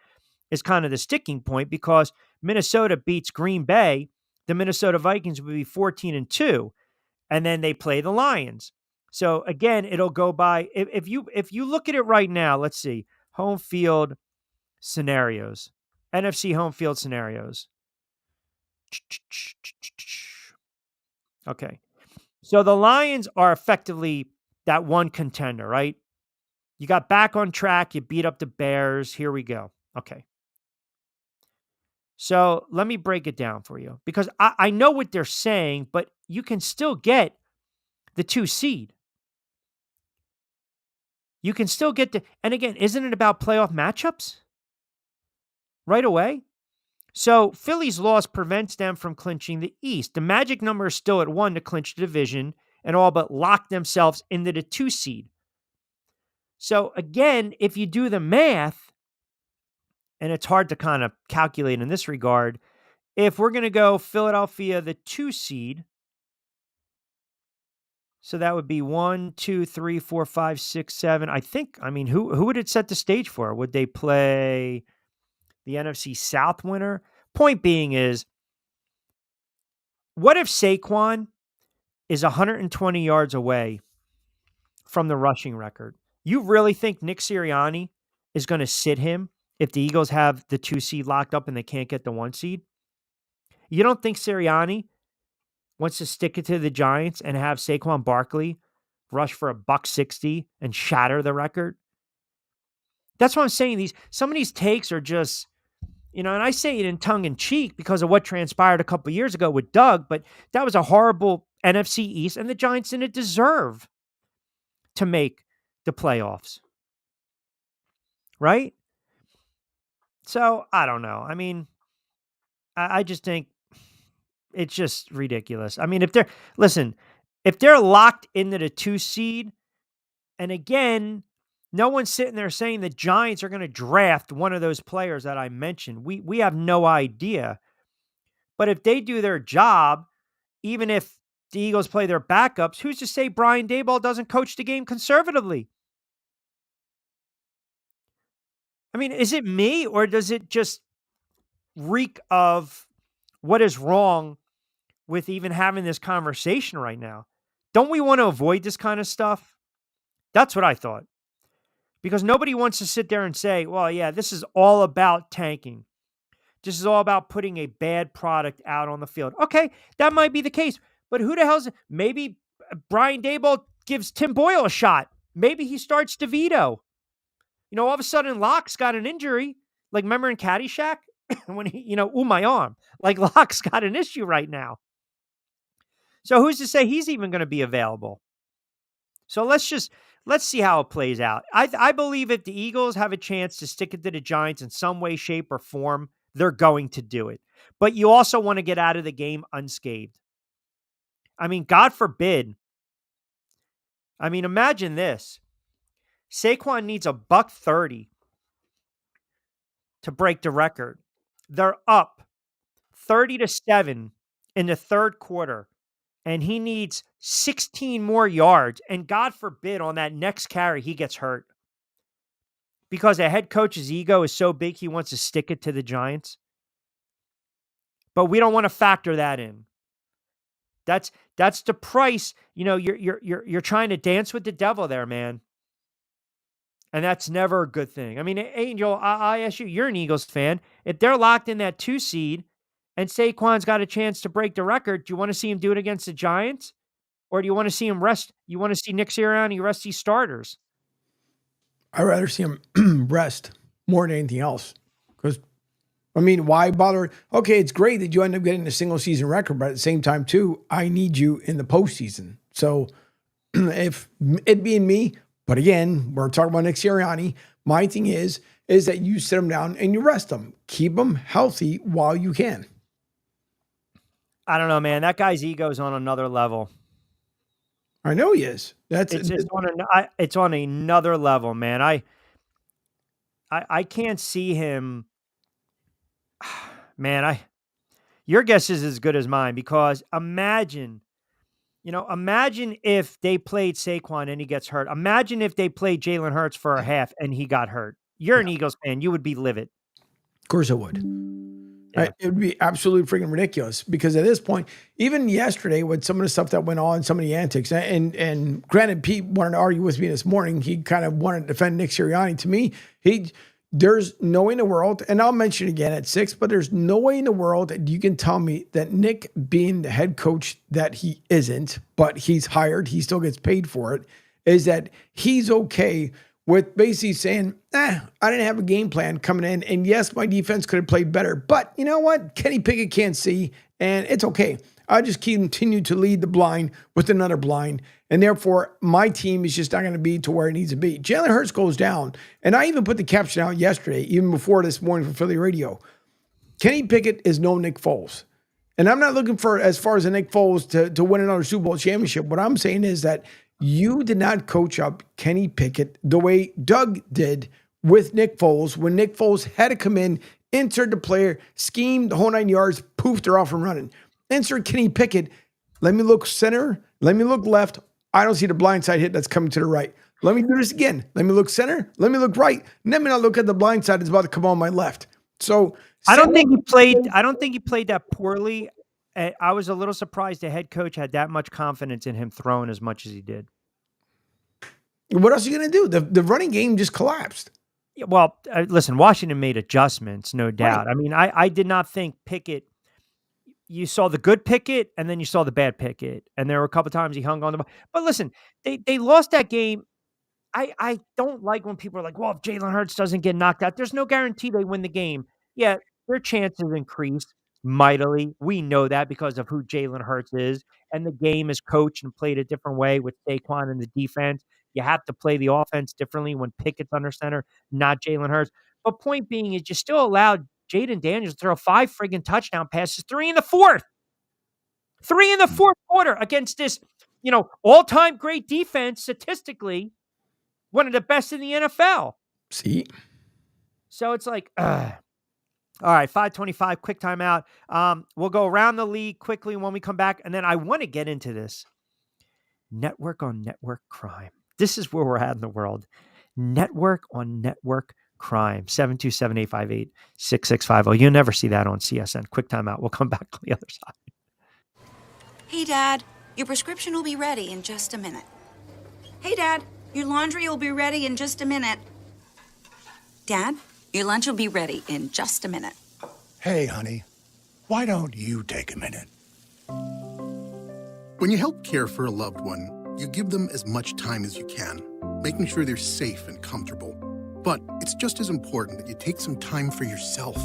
is kind of the sticking point because Minnesota beats Green Bay. The Minnesota Vikings would be 14-2, and then they play the Lions. So again, it'll go by if you look at it right now. Let's see, home field scenarios, NFC home field scenarios. Okay, so the Lions are effectively that one contender, right? You got back on track. You beat up the Bears. Here we go. Okay. So let me break it down for you because I know what they're saying, but you can still get the 2 seed. You can still get and again, isn't it about playoff matchups? Right away? So Philly's loss prevents them from clinching the East. The magic number is still at 1 to clinch the division and all but lock themselves into the 2 seed. So again, if you do the math, and it's hard to kind of calculate in this regard, if we're going to go Philadelphia, the 2 seed, so that would be 1, 2, 3, 4, 5, 6, 7. Who would it set the stage for? Would they play the NFC South winner? Point being is, what if Saquon is 120 yards away from the rushing record? You really think Nick Sirianni is going to sit him if the Eagles have the 2 seed locked up and they can't get the 1 seed? You don't think Sirianni wants to stick it to the Giants and have Saquon Barkley rush for $160 and shatter the record? That's what I'm saying. Some of these takes are just, and I say it in tongue in cheek because of what transpired a couple years ago with Doug, but that was a horrible NFC East and the Giants didn't deserve to make the playoffs. Right? So, I don't know. I just think it's just ridiculous. If they're locked into the 2 seed, and again, no one's sitting there saying the Giants are going to draft one of those players that I mentioned. We have no idea. But if they do their job, even if the Eagles play their backups, who's to say Brian Daboll doesn't coach the game conservatively? Is it me or does it just reek of what is wrong with even having this conversation right now? Don't we want to avoid this kind of stuff? That's what I thought. Because nobody wants to sit there and say, well, yeah, this is all about tanking. This is all about putting a bad product out on the field. Okay, that might be the case. But who the hell's... Maybe Brian Daboll gives Tim Boyle a shot. Maybe he starts DeVito. All of a sudden, Locke's got an injury. Like, remember in Caddyshack? When he, my arm. Like, Locke's got an issue right now. So who's to say he's even going to be available? So let's see how it plays out. I believe if the Eagles have a chance to stick it to the Giants in some way, shape, or form, they're going to do it. But you also want to get out of the game unscathed. I mean, God forbid. I mean, imagine this. Saquon needs a $130 to break the record. They're up 30-7 in the third quarter, and he needs 16 more yards. And God forbid on that next carry, he gets hurt. Because a head coach's ego is so big, he wants to stick it to the Giants. But we don't want to factor that in. That's the price. You're trying to dance with the devil there, man. And that's never a good thing. I mean, Angel, I ask you, you're an Eagles fan. If they're locked in that 2 seed and Saquon's got a chance to break the record, do you want to see him do it against the Giants? Or do you want to see him rest? You want to see Nick Sirianni rest these starters? I'd rather see him rest more than anything else. Because, I mean, why bother? Okay, it's great that you end up getting a single season record, but at the same time, too, I need you in the postseason. So if it being me, but again, we're talking about Nick Sirianni, my thing is that you sit him down and you rest him. Keep him healthy while you can. I don't know, man. That guy's ego is on another level. I know he is. It's on another level, man. I can't see him. Man, your guess is as good as mine, because imagine if they played Saquon and he gets hurt. Imagine if they played Jalen Hurts for a half and he got hurt. You're an Eagles fan. You would be livid. Of course I would. Yeah. It would be absolutely freaking ridiculous, because at this point, even yesterday with some of the stuff that went on, some of the antics, and granted, Pete wanted to argue with me this morning. He kind of wanted to defend Nick Sirianni. To me, there's no way in the world, and I'll mention it again at 6, but there's no way in the world that you can tell me that Nick, being the head coach that he isn't, but he's hired, he still gets paid for it, is that he's okay with basically saying, I didn't have a game plan coming in, and yes, my defense could have played better, but you know what? Kenny Pickett can't see, and it's okay. I just continue to lead the blind with another blind, and therefore my team is just not going to be to where it needs to be. Jalen Hurts goes down, and I even put the caption out yesterday, even before this morning for Philly Radio. Kenny Pickett is no Nick Foles. And I'm not looking for, as far as a Nick Foles, to win another Super Bowl championship. What I'm saying is that you did not coach up Kenny Pickett the way Doug did with Nick Foles, when Nick Foles had to come in, insert the player, scheme the whole 9 yards, poof, they're off and running. Insert Kenny Pickett, let me look center, let me look left. I don't see the blind side hit that's coming to the right. Let me do this again. Let me look center, let me look right. Let me not look at the blind side that's about to come on my left. So I don't think he played that poorly. I was a little surprised the head coach had that much confidence in him throwing as much as he did. What else are you going to do? The running game just collapsed. Yeah, well, listen, Washington made adjustments, no doubt. Right. I mean, I did not think Pickett, you saw the good Pickett and then you saw the bad Pickett. And there were a couple times he hung on the ball. But listen, they lost that game. I don't like when people are like, well, if Jalen Hurts doesn't get knocked out, there's no guarantee they win the game. Yeah, their chances increase mightily. We know that because of who Jalen Hurts is. And the game is coached and played a different way with Saquon and the defense. You have to play the offense differently when Pickett's under center, not Jalen Hurts. But point being is you still allowed Jaden Daniels to throw 5 friggin' touchdown passes, 3 in the fourth. 3 in the fourth quarter against this, all-time great defense, statistically, one of the best in the NFL. See? So it's like, all right, 5:25, quick timeout. We'll go around the league quickly when we come back, and then I want to get into this network on network crime. This is where we're at in the world. Network on network crime. 727-858-6650. You'll never see that on CSN. Quick timeout. We'll come back on the other side. Hey, Dad. your prescription will be ready in just a minute. Hey, Dad, your laundry will be ready in just a minute. Dad, your lunch will be ready in just a minute. Hey, honey, why don't you take a minute? When you help care for a loved one, you give them as much time as you can, making sure they're safe and comfortable. But it's just as important that you take some time for yourself.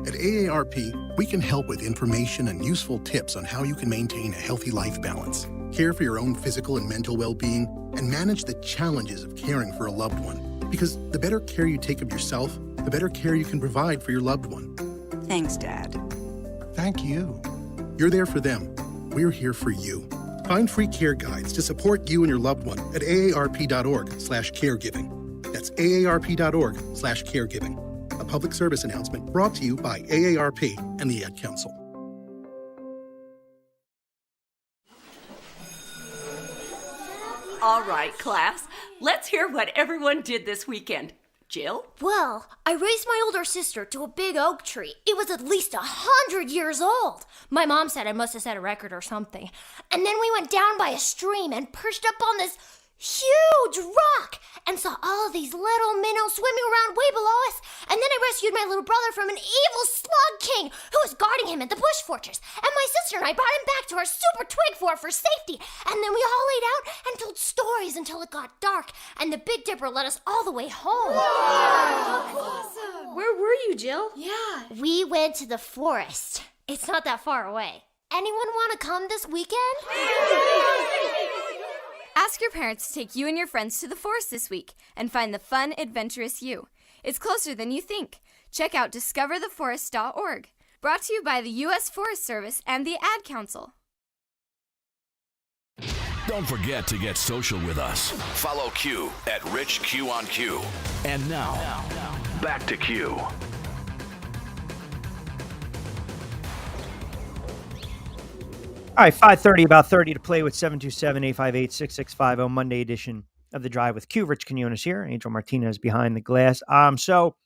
At AARP, we can help with information and useful tips on how you can maintain a healthy life balance, care for your own physical and mental well-being, and manage the challenges of caring for a loved one. Because the better care you take of yourself, the better care you can provide for your loved one. Thanks, Dad. Thank you. You're there for them. We're here for you. Find free care guides to support you and your loved one at aarp.org/caregiving. That's aarp.org/caregiving. A public service announcement brought to you by AARP and the Ad Council. All right, class. Let's hear what everyone did this weekend. Jill? Well, I raised my older sister to a big oak tree. It was at least 100 years old. My mom said I must have set a record or something. And then we went down by a stream and perched up on this huge rock and saw all these little minnows swimming around way below us. And then I rescued my little brother from an evil slug king who was guarding him at the bush fortress. And my sister and I brought him back to our super twig fort for safety. And then we all laid out and told stories until it got dark. And the Big Dipper led us all the way home. Awesome. Where were you, Jill? Yeah. We went to the forest. It's not that far away. Anyone want to come this weekend? Ask your parents to take you and your friends to the forest this week and find the fun, adventurous you. It's closer than you think. Check out discovertheforest.org. Brought to you by the U.S. Forest Service and the Ad Council. Don't forget to get social with us. Follow Q at Rich Q on Q. And now, back to Q. All right, 5:30, about 30 to play with 727-858-6650, Monday edition of The Drive with Q. Rich Quinones here. Angel Martinez behind the glass. So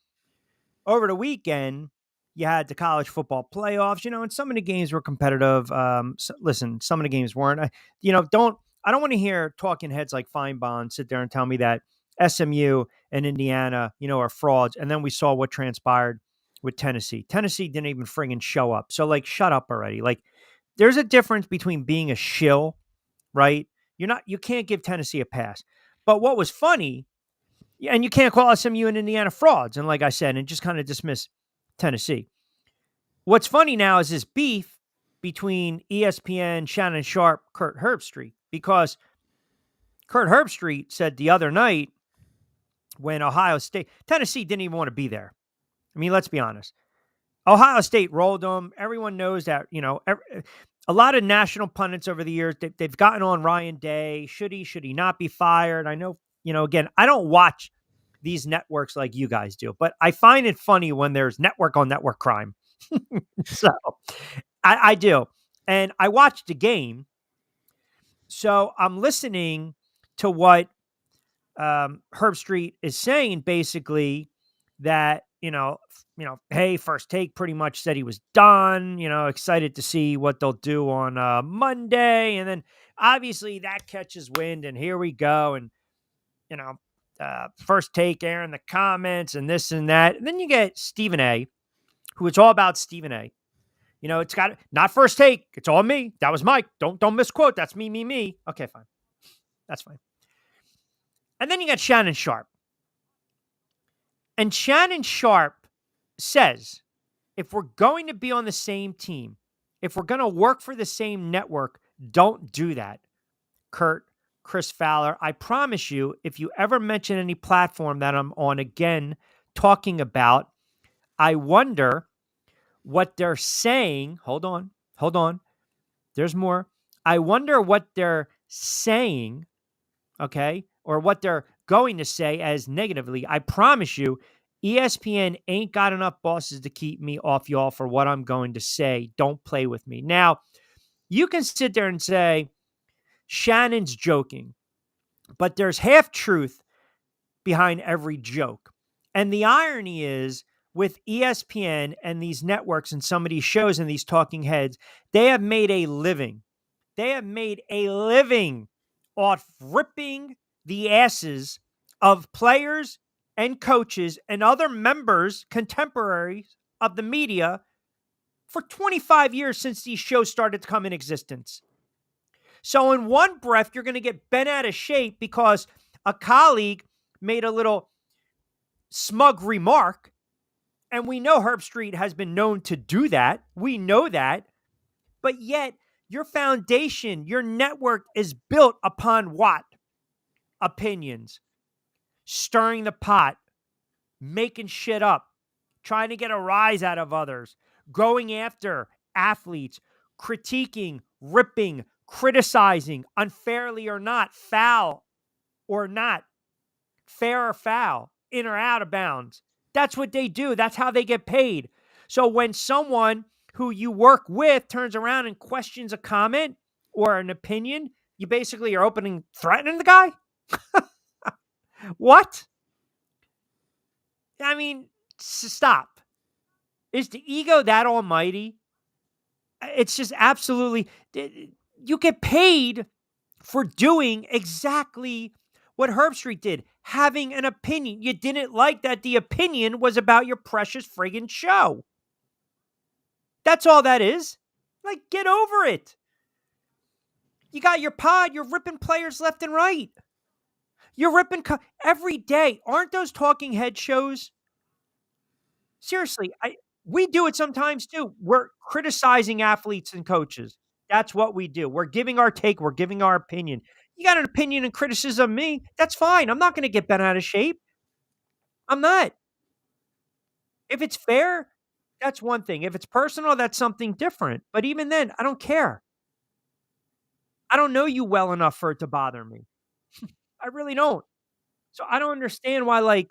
over the weekend, you had the college football playoffs, and some of the games were competitive. Listen, some of the games weren't. I don't want to hear talking heads like Feinbaum sit there and tell me that SMU and Indiana, are frauds. And then we saw what transpired with Tennessee. Tennessee didn't even friggin' show up. So, shut up already. There's a difference between being a shill, right? You can't give Tennessee a pass. But what was funny, and you can't call SMU and Indiana frauds, and like I said, and just kind of dismiss Tennessee. What's funny now is this beef between ESPN, Shannon Sharpe, Kurt Herbstreit, because Kurt Herbstreit said the other night when Tennessee didn't even want to be there. I mean, let's be honest. Ohio State rolled them. Everyone knows that, a lot of national pundits over the years, they've gotten on Ryan Day. Should he not be fired? I know, again, I don't watch these networks like you guys do, but I find it funny when there's network on network crime. So I do. And I watched the game. So I'm listening to what Herbstreit is saying, basically, that, hey, First Take pretty much said he was done, excited to see what they'll do on Monday. And then obviously that catches wind and here we go. And, First Take airing the comments and this and that. And then you get Stephen A., who it's all about Stephen A. It's got not First Take. It's all me. That was Mike. Don't misquote. That's me. Okay, fine. That's fine. And then you got Shannon Sharpe. And Shannon Sharpe says, if we're going to be on the same team, if we're going to work for the same network, don't do that. Kurt, Chris Fowler, I promise you, if you ever mention any platform that I'm on again talking about, I wonder what they're saying. Hold on. There's more. I wonder what they're saying, okay, or what they're going to say as negatively. I promise you, ESPN ain't got enough bosses to keep me off y'all for what I'm going to say. Don't play with me. Now, you can sit there and say, Shannon's joking, but there's half truth behind every joke. And the irony is, with ESPN and these networks and some of these shows and these talking heads, they have made a living. They have made a living off ripping the asses of players and coaches and other members, contemporaries of the media for 25 years since these shows started to come in existence. So in one breath, you're going to get bent out of shape because a colleague made a little smug remark. And we know Herb Street has been known to do that. We know that. But yet, your foundation, your network is built upon what? Opinions. Stirring the pot. Making shit up. Trying to get a rise out of others. Going after athletes. Critiquing, ripping, criticizing, unfairly or not, foul or not, fair or foul, in or out of bounds. That's what they do. That's how they get paid. So when someone who you work with turns around and questions a comment or an opinion, you basically are threatening the guy? What? I mean, stop. Is the ego that almighty? It's just absolutely... You get paid for doing exactly what Herb Street did, having an opinion. You didn't like that the opinion was about your precious friggin' show. That's all that is. Like, get over it. You got your pod, you're ripping players left and right. You're ripping every day. Aren't those talking head shows? Seriously, we do it sometimes too. We're criticizing athletes and coaches. That's what we do. We're giving our take. We're giving our opinion. You got an opinion and criticism of me. That's fine. I'm not going to get bent out of shape. I'm not. If it's fair, that's one thing. If it's personal, that's something different. But even then, I don't care. I don't know you well enough for it to bother me. I really don't. So I don't understand why,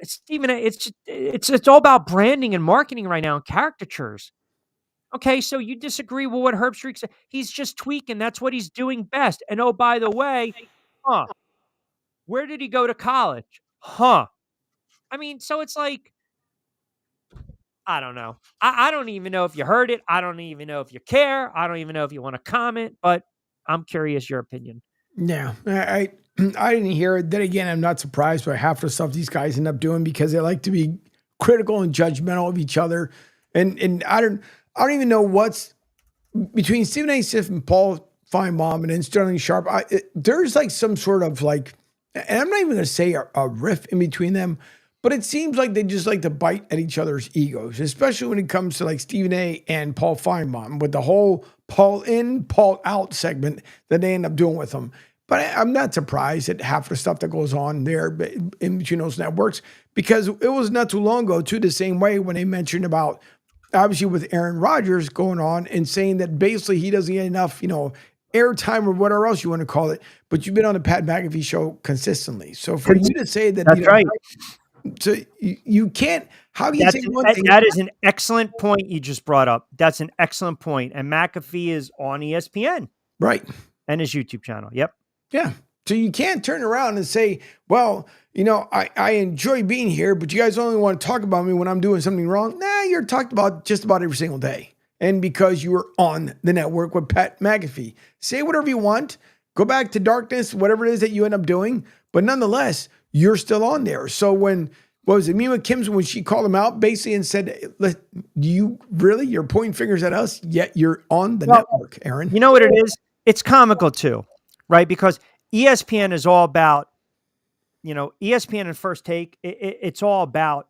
Stephen, it's all about branding and marketing right now and caricatures. Okay, so you disagree with what Herb Street said. He's just tweaking. That's what he's doing best. And oh, by the way, where did he go to college? I mean, so it's like, I don't know. I don't even know if you heard it. I don't even know if you care. I don't even know if you want to comment, but I'm curious your opinion. Yeah, I didn't hear it. Then again, I'm not surprised by half the stuff these guys end up doing because they like to be critical and judgmental of each other. And I don't even know what's between Stephen A. Smith and Paul Feinbaum and then Sterling Sharp. There's like some sort of like, and I'm not even going to say a riff in between them, but it seems like they just like to bite at each other's egos, especially when it comes to like Stephen A. and Paul Feinbaum with the whole Paul in, Paul out segment that they end up doing with them. But I'm not surprised at half the stuff that goes on there in between those networks because it was not too long ago too the same way when they mentioned about obviously with Aaron Rodgers going on and saying that basically he doesn't get enough, airtime or whatever else you want to call it, but you've been on the Pat McAfee show consistently. So for you to say that, that's right. So you can't, how do you say one thing? That is an excellent point you just brought up. That's an excellent point. And McAfee is on ESPN. Right. And his YouTube channel. Yep. Yeah. So you can't turn around and say, well, I enjoy being here, but you guys only want to talk about me when I'm doing something wrong. Nah, you're talked about just about every single day. And because you were on the network with Pat McAfee, say whatever you want, go back to darkness, whatever it is that you end up doing. But nonetheless, you're still on there. So when, what was it, Mima Kim's, when she called him out basically and said, you're pointing fingers at us, yet you're on the network, Aaron. You know what it is? It's comical too, right? Because ESPN is all about, ESPN and First Take, it's all about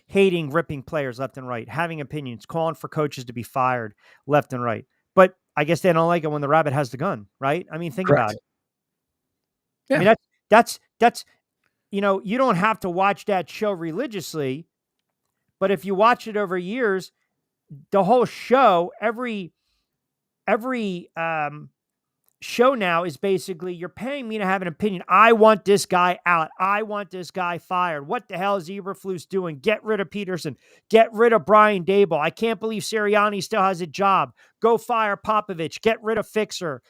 hating, ripping players left and right, having opinions, calling for coaches to be fired left and right. But I guess they don't like it when the rabbit has the gun, right? I mean, think about it. Yeah. I mean, that's you don't have to watch that show religiously, but if you watch it over years, the whole show, every show now is basically, you're paying me to have an opinion. I want this guy out. I want this guy fired. What the hell is Eberflus doing? Get rid of Peterson. Get rid of Brian Dable. I can't believe Sirianni still has a job. Go fire Popovich. Get rid of Fisher.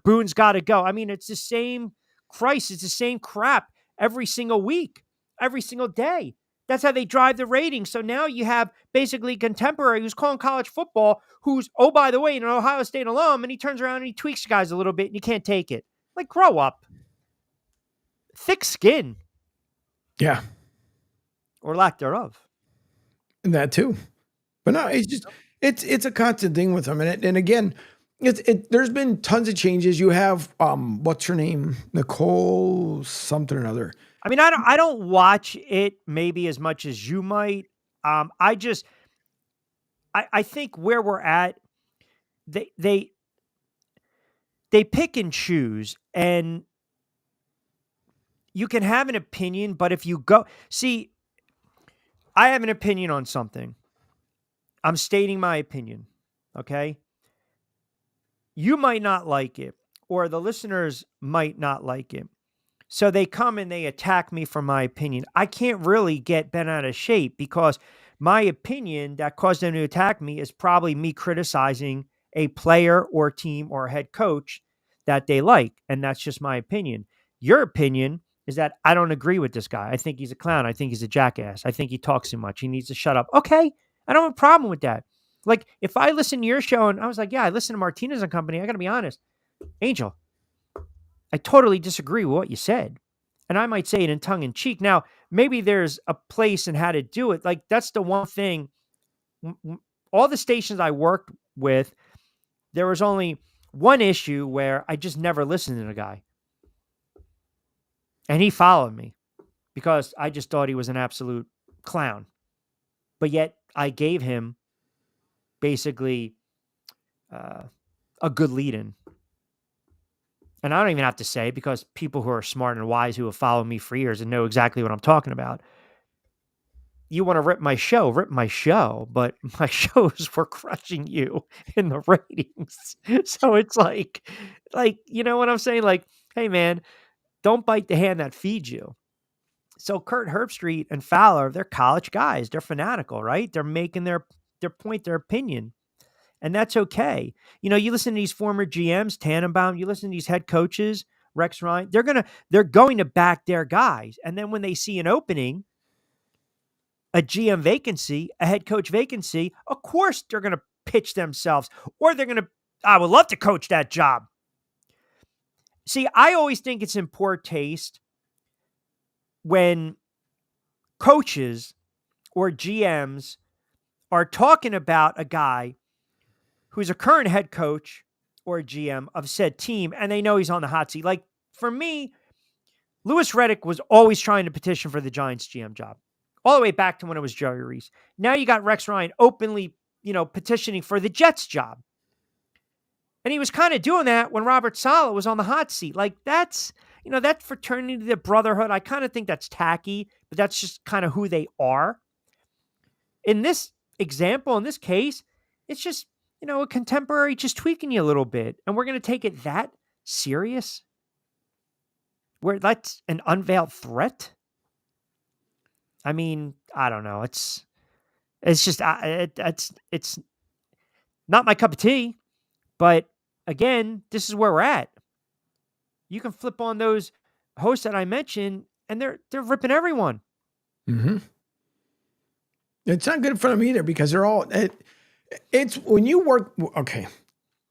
Boone's got to go. I mean, it's the same crisis. It's the same crap every single week, every single day. That's how they drive the ratings. So now you have basically contemporary who's calling college football, who's, oh, by the way, an Ohio State alum, and he turns around and he tweaks guys a little bit and you can't take it. Like, grow up. Thick skin. Yeah. Or lack thereof. And that too. But no, it's just, it's a constant thing with them. And again, there's been tons of changes. You have, what's her name? Nicole something or another. I mean, I don't watch it maybe as much as you might. I think where we're at, they pick and choose, and you can have an opinion, but if you go, see, I have an opinion on something. I'm stating my opinion. Okay. You might not like it, or the listeners might not like it. So they come and they attack me for my opinion. I can't really get bent out of shape because my opinion that caused them to attack me is probably me criticizing a player or team or head coach that they like. And that's just my opinion. Your opinion is that I don't agree with this guy. I think he's a clown. I think he's a jackass. I think he talks too much. He needs to shut up. Okay. I don't have a problem with that. Like if I listen to your show and I was like, yeah, I listen to Martinez and Company. I got to be honest, Angel, I totally disagree with what you said. And I might say it in tongue in cheek. Now, maybe there's a place in how to do it. Like that's the one thing. All the stations I worked with, there was only one issue where I just never listened to the guy. And he followed me because I just thought he was an absolute clown. But yet I gave him basically a good lead-in. And I don't even have to say, because people who are smart and wise who have followed me for years and know exactly what I'm talking about. You want to rip my show, but my shows were crushing you in the ratings. So it's like, you know what I'm saying? Like, hey man, don't bite the hand that feeds you. So Kurt Herbstreit and Fowler, they're college guys. They're fanatical, right? They're making their point, their opinion. And that's okay. You know, you listen to these former GMs, Tannenbaum, you listen to these head coaches, Rex Ryan, they're going to back their guys. And then when they see an opening, a GM vacancy, a head coach vacancy, of course they're going to pitch themselves, or they're going to, I would love to coach that job. See, I always think it's in poor taste when coaches or GMs are talking about a guy who's a current head coach or a GM of said team, and they know he's on the hot seat. Like, for me, Louis Riddick was always trying to petition for the Giants GM job, all the way back to when it was Jerry Reese. Now you got Rex Ryan openly, petitioning for the Jets job. And he was kind of doing that when Robert Saleh was on the hot seat. Like, that's, that fraternity, the brotherhood, I kind of think that's tacky, but that's just kind of who they are. In this example, in this case, it's just, a contemporary just tweaking you a little bit. And we're going to take it that serious? Where that's an unveiled threat? I mean, I don't know. It's just, it's not my cup of tea. But again, this is where we're at. You can flip on those hosts that I mentioned, and they're ripping everyone. Mm-hmm. It's not good in front of me either, because they're all. It's when you work. Okay,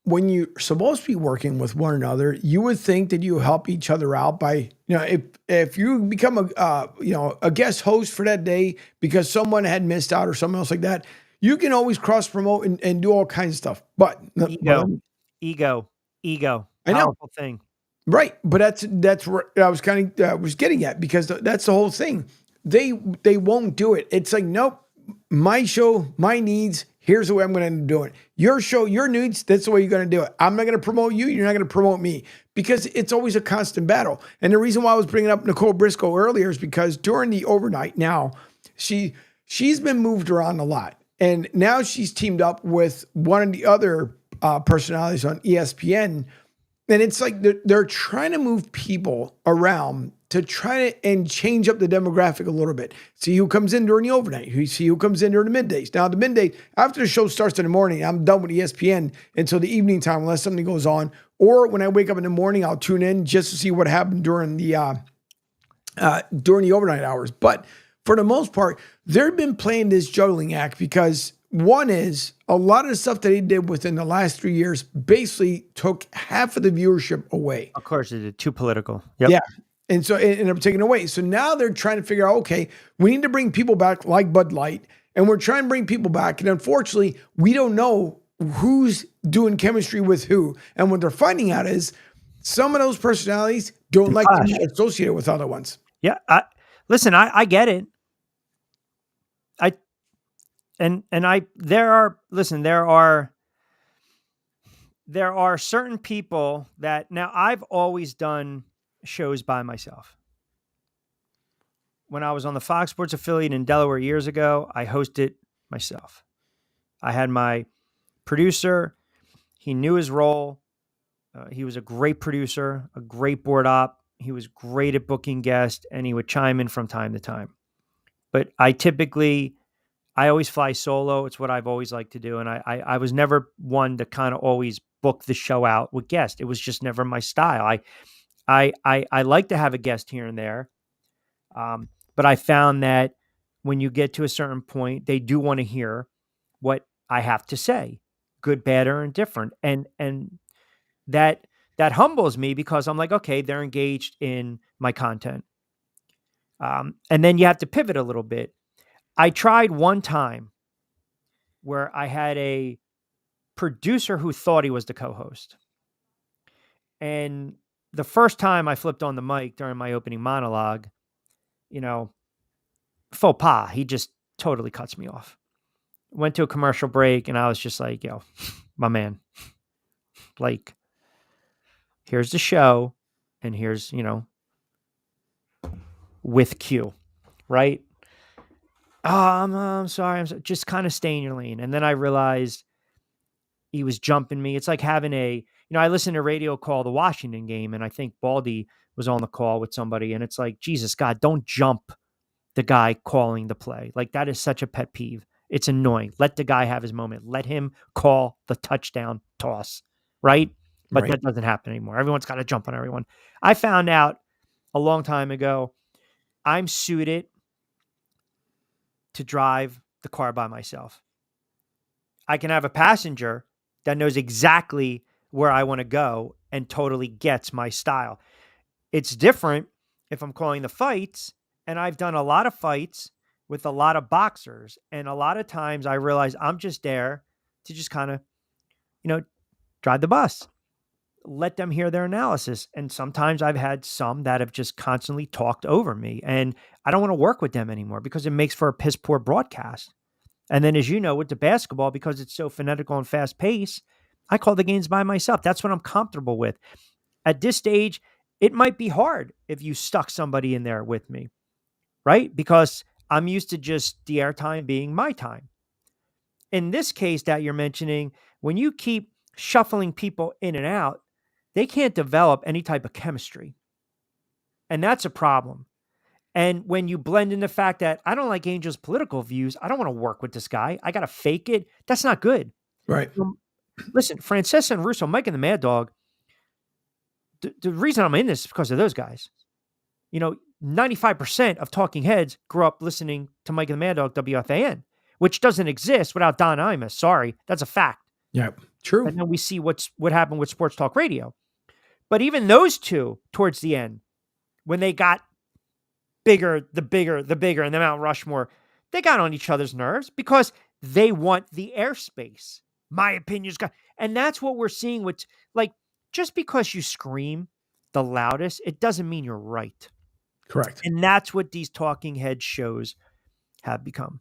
when you're supposed to be working with one another, you would think that you help each other out by, if you become a guest host for that day because someone had missed out or something else like that. You can always cross promote and do all kinds of stuff, but ego, I know. Powerful thing, right? But that's where I was was getting at, because that's the whole thing. They won't do it. It's like, nope, my show, my needs. Here's the way I'm going to do it. Your show, your needs. That's the way you're going to do it. I'm not going to promote you. You're not going to promote me, because it's always a constant battle. And the reason why I was bringing up Nicole Briscoe earlier is because during the overnight now, she's been moved around a lot. And now she's teamed up with one of the other personalities on ESPN. And it's like they're trying to move people around to try to change up the demographic a little bit. See who comes in during the overnight. See who comes in during the middays. Now, the midday, after the show starts in the morning, I'm done with ESPN until the evening time unless something goes on. Or when I wake up in the morning, I'll tune in just to see what happened during the overnight hours. But for the most part, they've been playing this juggling act because one is a lot of the stuff that he did within the last 3 years basically took half of the viewership away. Of course, it is too political. Yep. Yeah. And so it ended up taking away. So now they're trying to figure out, okay, we need to bring people back like Bud Light, and we're trying to bring people back. And unfortunately, we don't know who's doing chemistry with who. And what they're finding out is some of those personalities don't like to be associated with other ones. Yeah. I get it. There are certain people that now I've always done shows by myself. When I was on the Fox Sports affiliate in Delaware years ago, I hosted myself. I had my producer. He knew his role. He was a great producer, a great board op. He was great at booking guests, and he would chime in from time to time. But I always fly solo. It's what I've always liked to do. And I was never one to kind of always book the show out with guests. It was just never my style. I like to have a guest here and there. But I found that when you get to a certain point, they do want to hear what I have to say, good, bad, or indifferent. And that humbles me because I'm like, okay, they're engaged in my content. And then you have to pivot a little bit. I tried one time where I had a producer who thought he was the co-host. And the first time I flipped on the mic during my opening monologue, faux pas, he just totally cuts me off. Went to a commercial break and I was just like, yo, my man, like, here's the show and here's, with Q, right? Oh, I'm sorry. Just kind of stay in your lane. And then I realized he was jumping me. It's like having I listened to a radio call the Washington game, and I think Baldy was on the call with somebody, and it's like, Jesus, God, don't jump the guy calling the play. Like, that is such a pet peeve. It's annoying. Let the guy have his moment. Let him call the touchdown toss, right? But that doesn't happen anymore. Everyone's got to jump on everyone. I found out a long time ago, I'm suited to drive the car by myself. I can have a passenger that knows exactly where I want to go and totally gets my style. It's different if I'm calling the fights, and I've done a lot of fights with a lot of boxers, and a lot of times I realize I'm just there to just kind of, drive the bus, let them hear their analysis. And sometimes I've had some that have just constantly talked over me, and I don't want to work with them anymore because it makes for a piss poor broadcast. And then, as you know, with the basketball, because it's so phonetical and fast paced, I call the games by myself. That's what I'm comfortable with. At this stage, it might be hard if you stuck somebody in there with me, right? Because I'm used to just the airtime being my time. In this case that you're mentioning, when you keep shuffling people in and out, they can't develop any type of chemistry. And that's a problem. And when you blend in the fact that I don't like Angel's political views, I don't want to work with this guy, I got to fake it, that's not good. Right. Listen, Francesa and Russo, Mike and the Mad Dog, the reason I'm in this is because of those guys. 95% of talking heads grew up listening to Mike and the Mad Dog, WFAN, which doesn't exist without Don Imus. Sorry, that's a fact. Yeah, true. And then we see what happened with Sports Talk Radio. But even those two, towards the end, when they got bigger, and the Mount Rushmore, they got on each other's nerves because they want the airspace. My opinion's got, and that's what we're seeing with, like, just because you scream the loudest, it doesn't mean you're right. Correct. And that's what these talking head shows have become.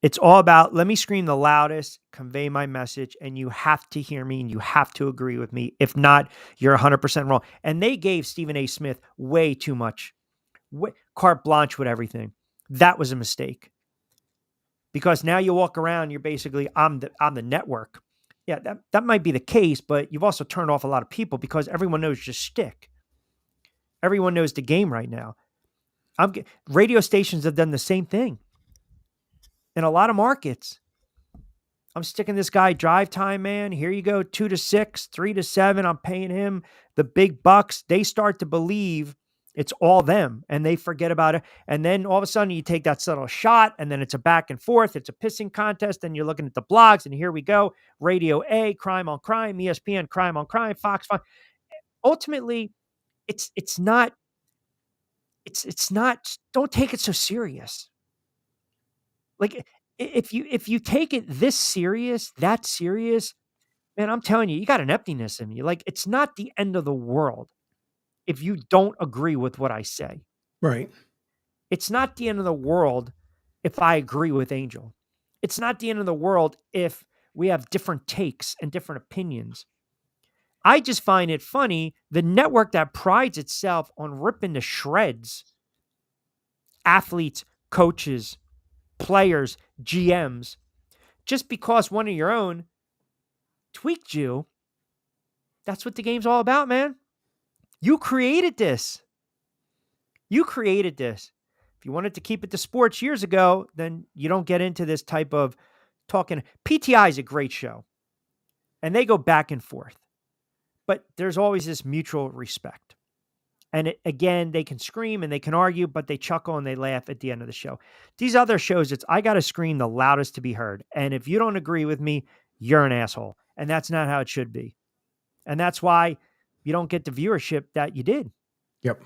It's all about, let me scream the loudest, convey my message, and you have to hear me and you have to agree with me. If not, you're 100% wrong. And they gave Stephen A. Smith way too much carte blanche with everything. That was a mistake. Because now you walk around, you're basically, I'm the network. Yeah, that might be the case, but you've also turned off a lot of people because everyone knows your shtick. Everyone knows the game right now. Radio stations have done the same thing. In a lot of markets, I'm sticking this guy drive time, man. Here you go, 2 to 6, 3 to 7. I'm paying him the big bucks. They start to believe It's all them, and they forget about it. And then all of a sudden you take that subtle shot, and then it's a back and forth. It's a pissing contest. And you're looking at the blogs, and here we go. Radio A, crime on crime, ESPN, crime on crime, Fox. Ultimately, it's not, don't take it so serious. Like if you take it this serious, that serious, man, I'm telling you, you got an emptiness in you. Like, it's not the end of the world if you don't agree with what I say. Right. It's not the end of the world if I agree with Angel. It's not the end of the world if we have different takes and different opinions. I just find it funny, the network that prides itself on ripping to shreds athletes, coaches, players, GMs, just because one of your own tweaked you. That's what the game's all about, man. You created this. You created this. If you wanted to keep it to sports years ago, then you don't get into this type of talking. PTI is a great show, and they go back and forth, but there's always this mutual respect. And again, they can scream and they can argue, but they chuckle and they laugh at the end of the show. These other shows, it's I got to scream the loudest to be heard. And if you don't agree with me, you're an asshole. And that's not how it should be. And that's why you don't get the viewership that you did. Yep.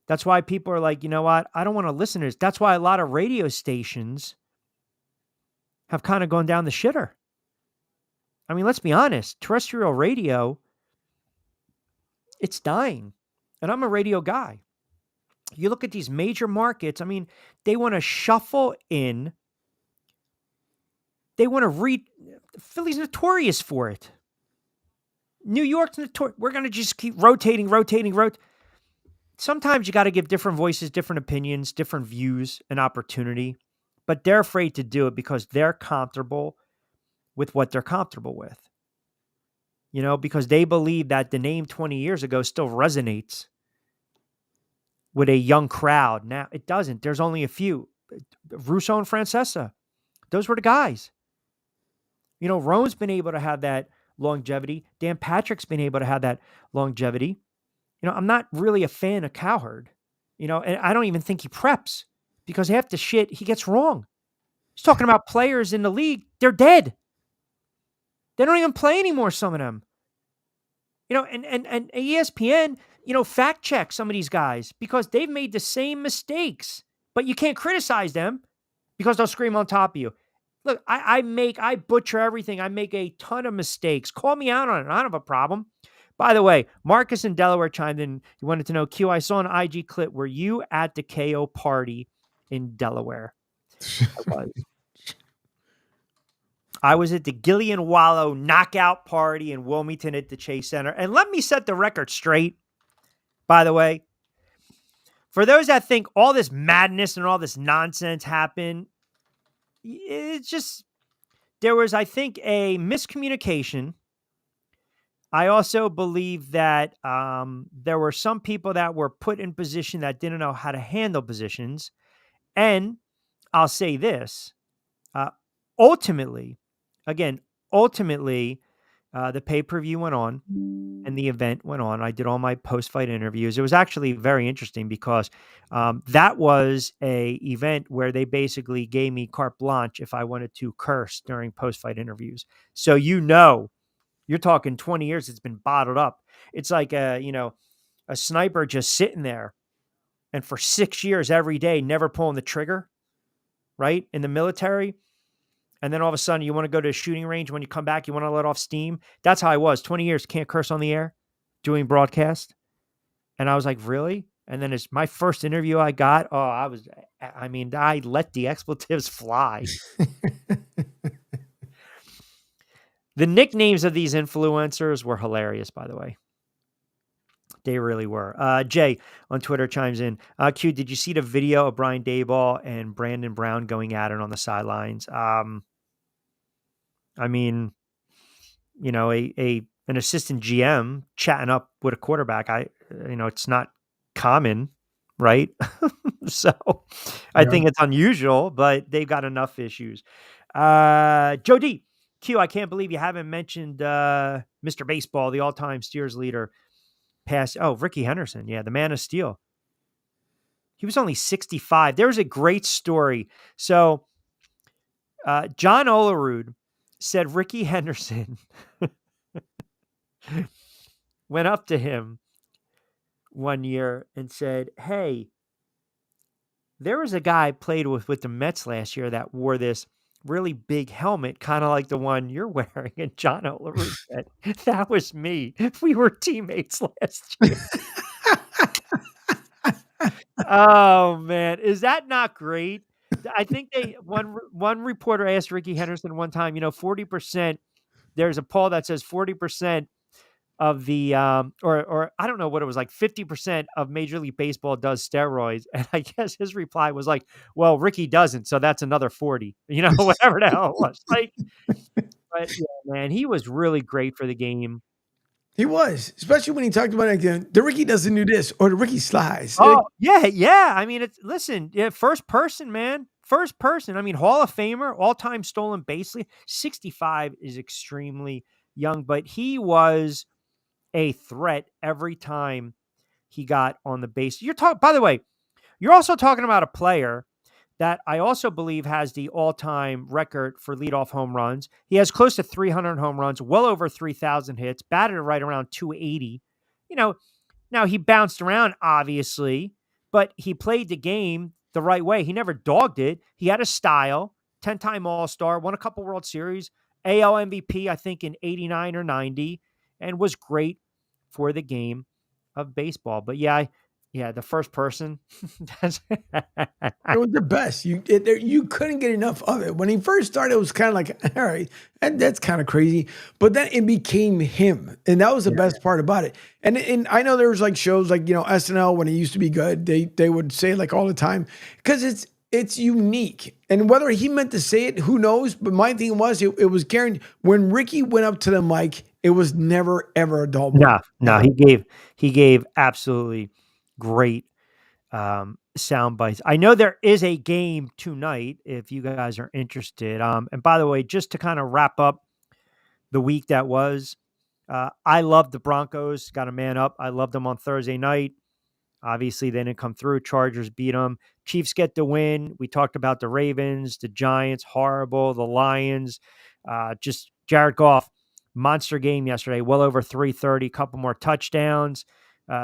That's why people are like, you know what? I don't want to listen to this. That's why a lot of radio stations have kind of gone down the shitter. I mean, let's be honest. Terrestrial radio, it's dying. And I'm a radio guy. You look at these major markets, I mean, they want to shuffle in. They want to read. Philly's notorious for it. New York's notorious. We're going to just keep rotating. Sometimes you got to give different voices, different opinions, different views, an opportunity. But they're afraid to do it because they're comfortable with what they're comfortable with. You know, because they believe that the name 20 years ago still resonates with a young crowd. Now, it doesn't. There's only a few. Russo and Francesa. Those were the guys. You know, Rome's been able to have that longevity. Dan Patrick's been able to have that longevity. You know, I'm not really a fan of Cowherd. You know, and I don't even think he preps because half the shit he gets wrong. He's talking about players in the league. They're dead. They don't even play anymore, some of them. You know, and ESPN, you know, fact check some of these guys because they've made the same mistakes. But you can't criticize them because they'll scream on top of you. Look, I butcher everything. I make a ton of mistakes. Call me out on it. I don't have a problem. By the way, Marcus in Delaware chimed in. He wanted to know, Q, I saw an IG clip. Were you at the KO party in Delaware? I was at the Gillian Wallow knockout party in Wilmington at the Chase Center. And let me set the record straight, by the way. For those that think all this madness and all this nonsense happened, it's just, there was, I think, a miscommunication. I also believe that there were some people that were put in position that didn't know how to handle positions. And I'll say this, ultimately, the pay-per-view went on and the event went on. I did all my post-fight interviews. It was actually very interesting because that was a event where they basically gave me carte blanche if I wanted to curse during post-fight interviews. So, you know, you're talking 20 years it's been bottled up. It's like a sniper just sitting there and for 6 years every day never pulling the trigger, right? In the military. And then all of a sudden you want to go to a shooting range. When you come back, you want to let off steam. That's how I was. 20 years, can't curse on the air, doing broadcast. And I was like, really? And then it's my first interview I got. Oh, I let the expletives fly. The nicknames of these influencers were hilarious, by the way. They really were. Jay on Twitter chimes in. Q, did you see the video of Brian Daboll and Brandon Brown going at it on the sidelines? I mean, you know, an assistant GM chatting up with a quarterback. It's not common, right? So I think it's unusual, but they've got enough issues. Joe D. Q, I can't believe you haven't mentioned Mr. Baseball, the all-time Steelers leader. Ricky Henderson. Yeah, the man of steel. He was only 65. There was a great story. So John Olerud said Ricky Henderson went up to him one year and said, hey, there was a guy I played with the Mets last year that wore this really big helmet, kind of like the one you're wearing. And John Olerud said, that was me. We were teammates last year. Oh, man. Is that not great? I think one reporter asked Ricky Henderson one time, 40%, there's a poll that says 40% of the, or I don't know what it was, like 50% of Major League Baseball does steroids. And I guess his reply was like, well, Ricky doesn't. So that's another 40, whatever the hell it was. Like, but yeah, man, he was really great for the game. He was, especially when he talked about like, the Ricky doesn't do this or the Ricky slides. Oh, yeah. I mean, first person, man. First person. I mean, Hall of Famer, all-time stolen base lead. 65 is extremely young, but he was a threat every time he got on the base. By the way, you're also talking about a player that I also believe has the all-time record for leadoff home runs. He has close to 300 home runs, well over 3,000 hits, batted right around 280. Now he bounced around, obviously, but he played the game the right way. He never dogged it. He had a style, 10-time All-Star, won a couple World Series, AL MVP, I think, in 89 or 90, and was great for the game of baseball. But yeah, the first person. It was the best. You couldn't get enough of it. When he first started, it was kind of like, all right, that's kind of crazy. But then it became him. And that was the best part about it. And I know there was like shows like, SNL when it used to be good, they would say it like all the time because it's unique. And whether he meant to say it, who knows? But my thing was, it was guaranteed. When Ricky went up to the mic, it was never, ever a dull moment. No, he gave absolutely great sound bites. I know there is a game tonight if you guys are interested. And by the way, just to kind of wrap up the week that was, I love the Broncos. Got a man up. I loved them on Thursday night. Obviously, they didn't come through. Chargers beat them. Chiefs get the win. We talked about the Ravens, the Giants, horrible. The Lions, just Jared Goff, monster game yesterday. Well over 330, couple more touchdowns.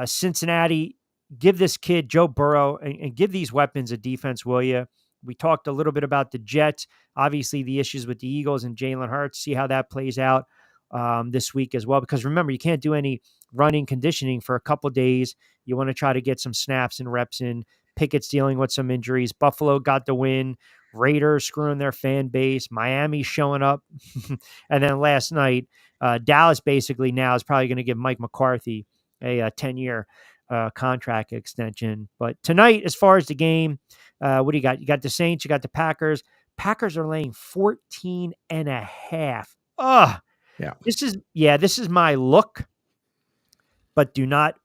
Cincinnati, give this kid, Joe Burrow, and give these weapons a defense, will you? We talked a little bit about the Jets, obviously the issues with the Eagles and Jalen Hurts, see how that plays out this week as well. Because remember, you can't do any running conditioning for a couple days. You want to try to get some snaps and reps in. Pickett's dealing with some injuries. Buffalo got the win. Raiders screwing their fan base. Miami showing up. And then last night, Dallas basically now is probably going to give Mike McCarthy a 10-year contract extension. But tonight, as far as the game, what do you got? You got the Saints, you got the Packers. Packers are laying 14.5. Ugh. Yeah. This is my look, but do not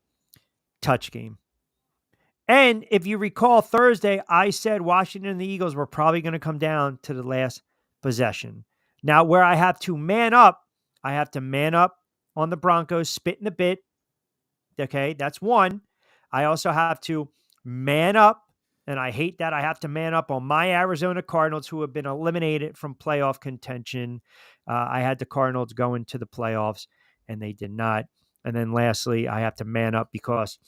touch game. And if you recall Thursday, I said Washington and the Eagles were probably going to come down to the last possession. Now, where I have to man up, on the Broncos, spit in the bit. Okay, that's one. I also have to man up, and I hate that I have to man up on my Arizona Cardinals, who have been eliminated from playoff contention. I had the Cardinals go into the playoffs, and they did not. And then lastly, I have to man up because,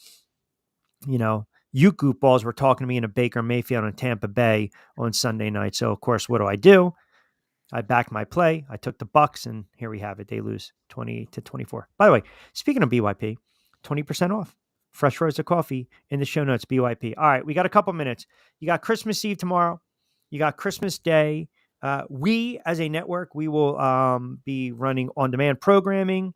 you goofballs were talking to me in a Baker Mayfield in Tampa Bay on Sunday night. So, of course, what do? I backed my play. I took the Bucs, and here we have it. They lose 28-24. By the way, speaking of BYP, 20% off. Fresh roast of coffee in the show notes, BYP. All right, we got a couple minutes. You got Christmas Eve tomorrow. You got Christmas Day. We, as a network, we will be running on-demand programming.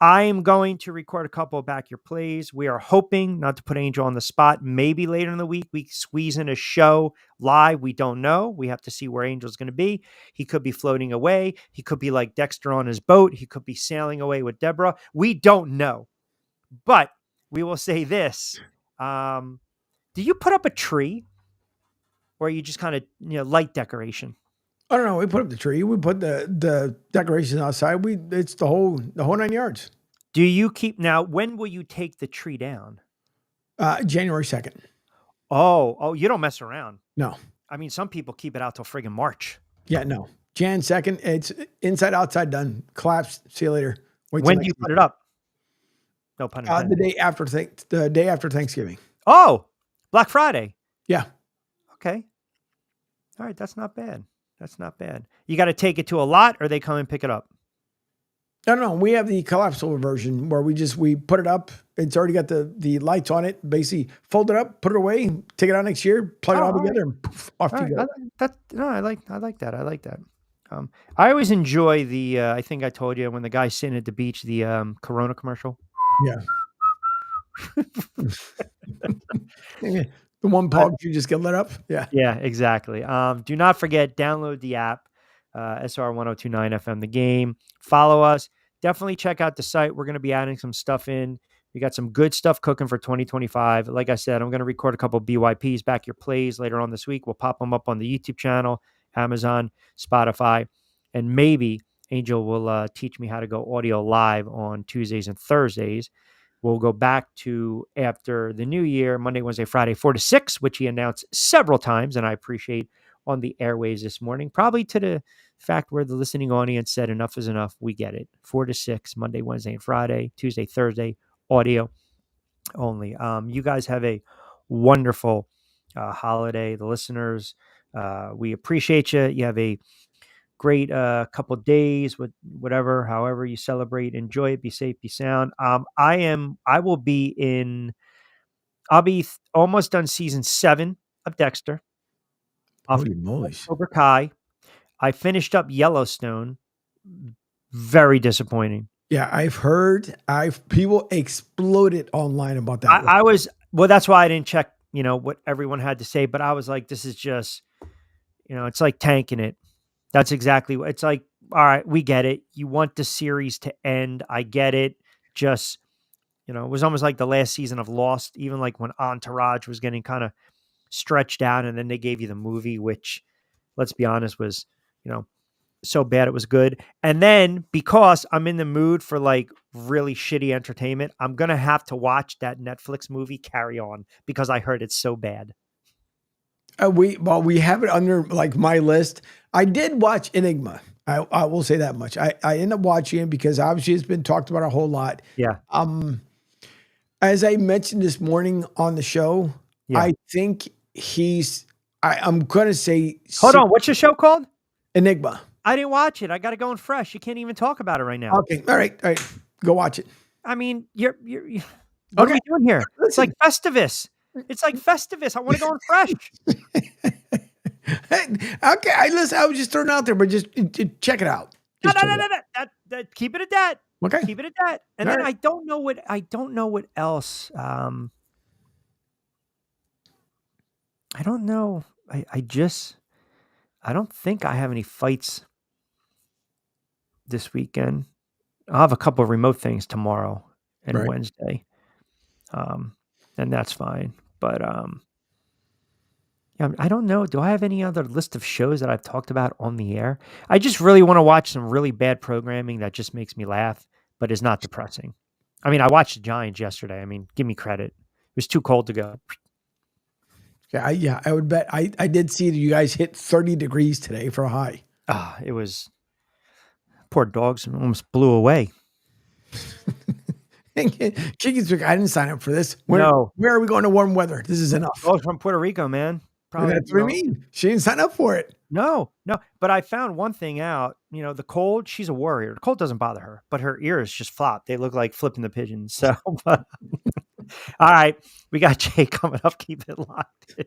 I am going to record a couple of Back Your Plays. We are hoping, not to put Angel on the spot, maybe later in the week we squeeze in a show live. We don't know. We have to see where Angel's going to be. He could be floating away. He could be like Dexter on his boat. He could be sailing away with Deborah. We don't know. But we will say this. Do you put up a tree? Or are you just kind of, light decoration? I don't know. We put up the tree. We put the decorations outside. It's the whole 9 yards. Do you keep now? When will you take the tree down? January 2nd. Oh, you don't mess around. No. I mean, some people keep it out till friggin' March. Yeah, no. Jan 2nd, it's inside, outside, done. Collapse. See you later. Wait When do you put it up? No pun intended. The day after Thanksgiving. Oh, Black Friday. Yeah. Okay. All right. That's not bad. That's not bad. You got to take it to a lot or they come and pick it up? No. We have the collapsible version where we put it up. It's already got the lights on it. Basically fold it up, put it away, take it out next year, plug it all together, and poof, off you go. I like that. I like that. I always enjoy the, I think I told you when the guy's sitting at the beach, the Corona commercial. Yeah. The one pog you just get lit up. Yeah. Yeah, exactly. Do not forget, download the app, SR 1029 FM, the game. Follow us. Definitely check out the site. We're going to be adding some stuff in. We got some good stuff cooking for 2025. Like I said, I'm going to record a couple BYPs, back your plays later on this week. We'll pop them up on the YouTube channel, Amazon, Spotify, and maybe Angel will teach me how to go audio live on Tuesdays and Thursdays. We'll go back to after the new year, Monday, Wednesday, Friday, 4 to 6, which he announced several times, and I appreciate on the airwaves this morning, probably to the fact where the listening audience said enough is enough. We get it. 4 to 6, Monday, Wednesday, and Friday, Tuesday, Thursday, audio only. You guys have a wonderful holiday. The listeners, we appreciate you. You have a great couple days with whatever, however you celebrate. Enjoy it. Be safe. Be sound. I'll be almost done season 7 of Dexter. Holy moly. Cobra Kai. I finished up Yellowstone. Very disappointing. Yeah, I've heard. People exploded online about that. That's why I didn't check, what everyone had to say, but I was like, this is just, it's like tanking it. That's exactly what it's like. All right, we get it. You want the series to end. I get it. Just, it was almost like the last season of Lost, even like when Entourage was getting kind of stretched out and then they gave you the movie, which, let's be honest, was, so bad it was good. And then because I'm in the mood for like really shitty entertainment, I'm going to have to watch that Netflix movie Carry On because I heard it's so bad. We have it under like my list. I did watch Enigma. I will say that much. I ended up watching it because obviously it's been talked about a whole lot. Yeah. As I mentioned this morning on the show, yeah. I think I'm going to say. Hold on. What's your show called? Enigma. I didn't watch it. I got it going fresh. You can't even talk about it right now. Okay. All right. Go watch it. I mean, what are we doing here? It's like Festivus. I want to go on fresh. Okay. I was just throwing it out there, but just check it out. No. Keep it at that. Okay. Keep it at that. And then right. I don't know what else. I don't know. I don't think I have any fights this weekend. I'll have a couple of remote things tomorrow and Wednesday. And that's fine. But yeah, I don't know. Do I have any other list of shows that I've talked about on the air? I just really want to watch some really bad programming that just makes me laugh, but is not depressing. I mean, I watched the Giants yesterday. I mean, give me credit. It was too cold to go. Yeah, I would bet. I did see that you guys hit 30 degrees today for a high. It was poor dogs almost blew away. Chicken's I didn't sign up for this. Where are we going to warm weather? This is enough. Oh, from Puerto Rico, man. Probably, that's what I mean. She didn't sign up for it. No. But I found one thing out. The cold, she's a warrior. The cold doesn't bother her, but her ears just flop. They look like flipping the pigeons. So, all right. We got Jay coming up. Keep it locked in.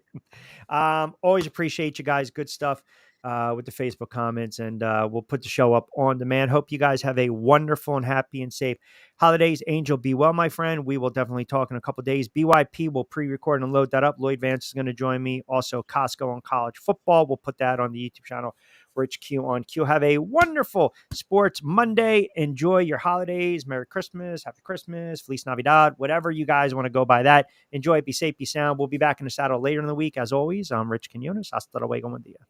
Always appreciate you guys. Good stuff with the Facebook comments. And we'll put the show up on demand. Hope you guys have a wonderful and happy and safe holidays. Angel, be well, my friend. We will definitely talk in a couple of days. BYP will pre-record and load that up. Lloyd Vance is going to join me. Also, Costco on college football. We'll put that on the YouTube channel. Rich Q on Q. Have a wonderful Sports Monday. Enjoy your holidays. Merry Christmas. Happy Christmas. Feliz Navidad. Whatever you guys want to go by that. Enjoy it. Be safe. Be sound. We'll be back in the saddle later in the week. As always, I'm Rich Quinones. Hasta luego. Buen día.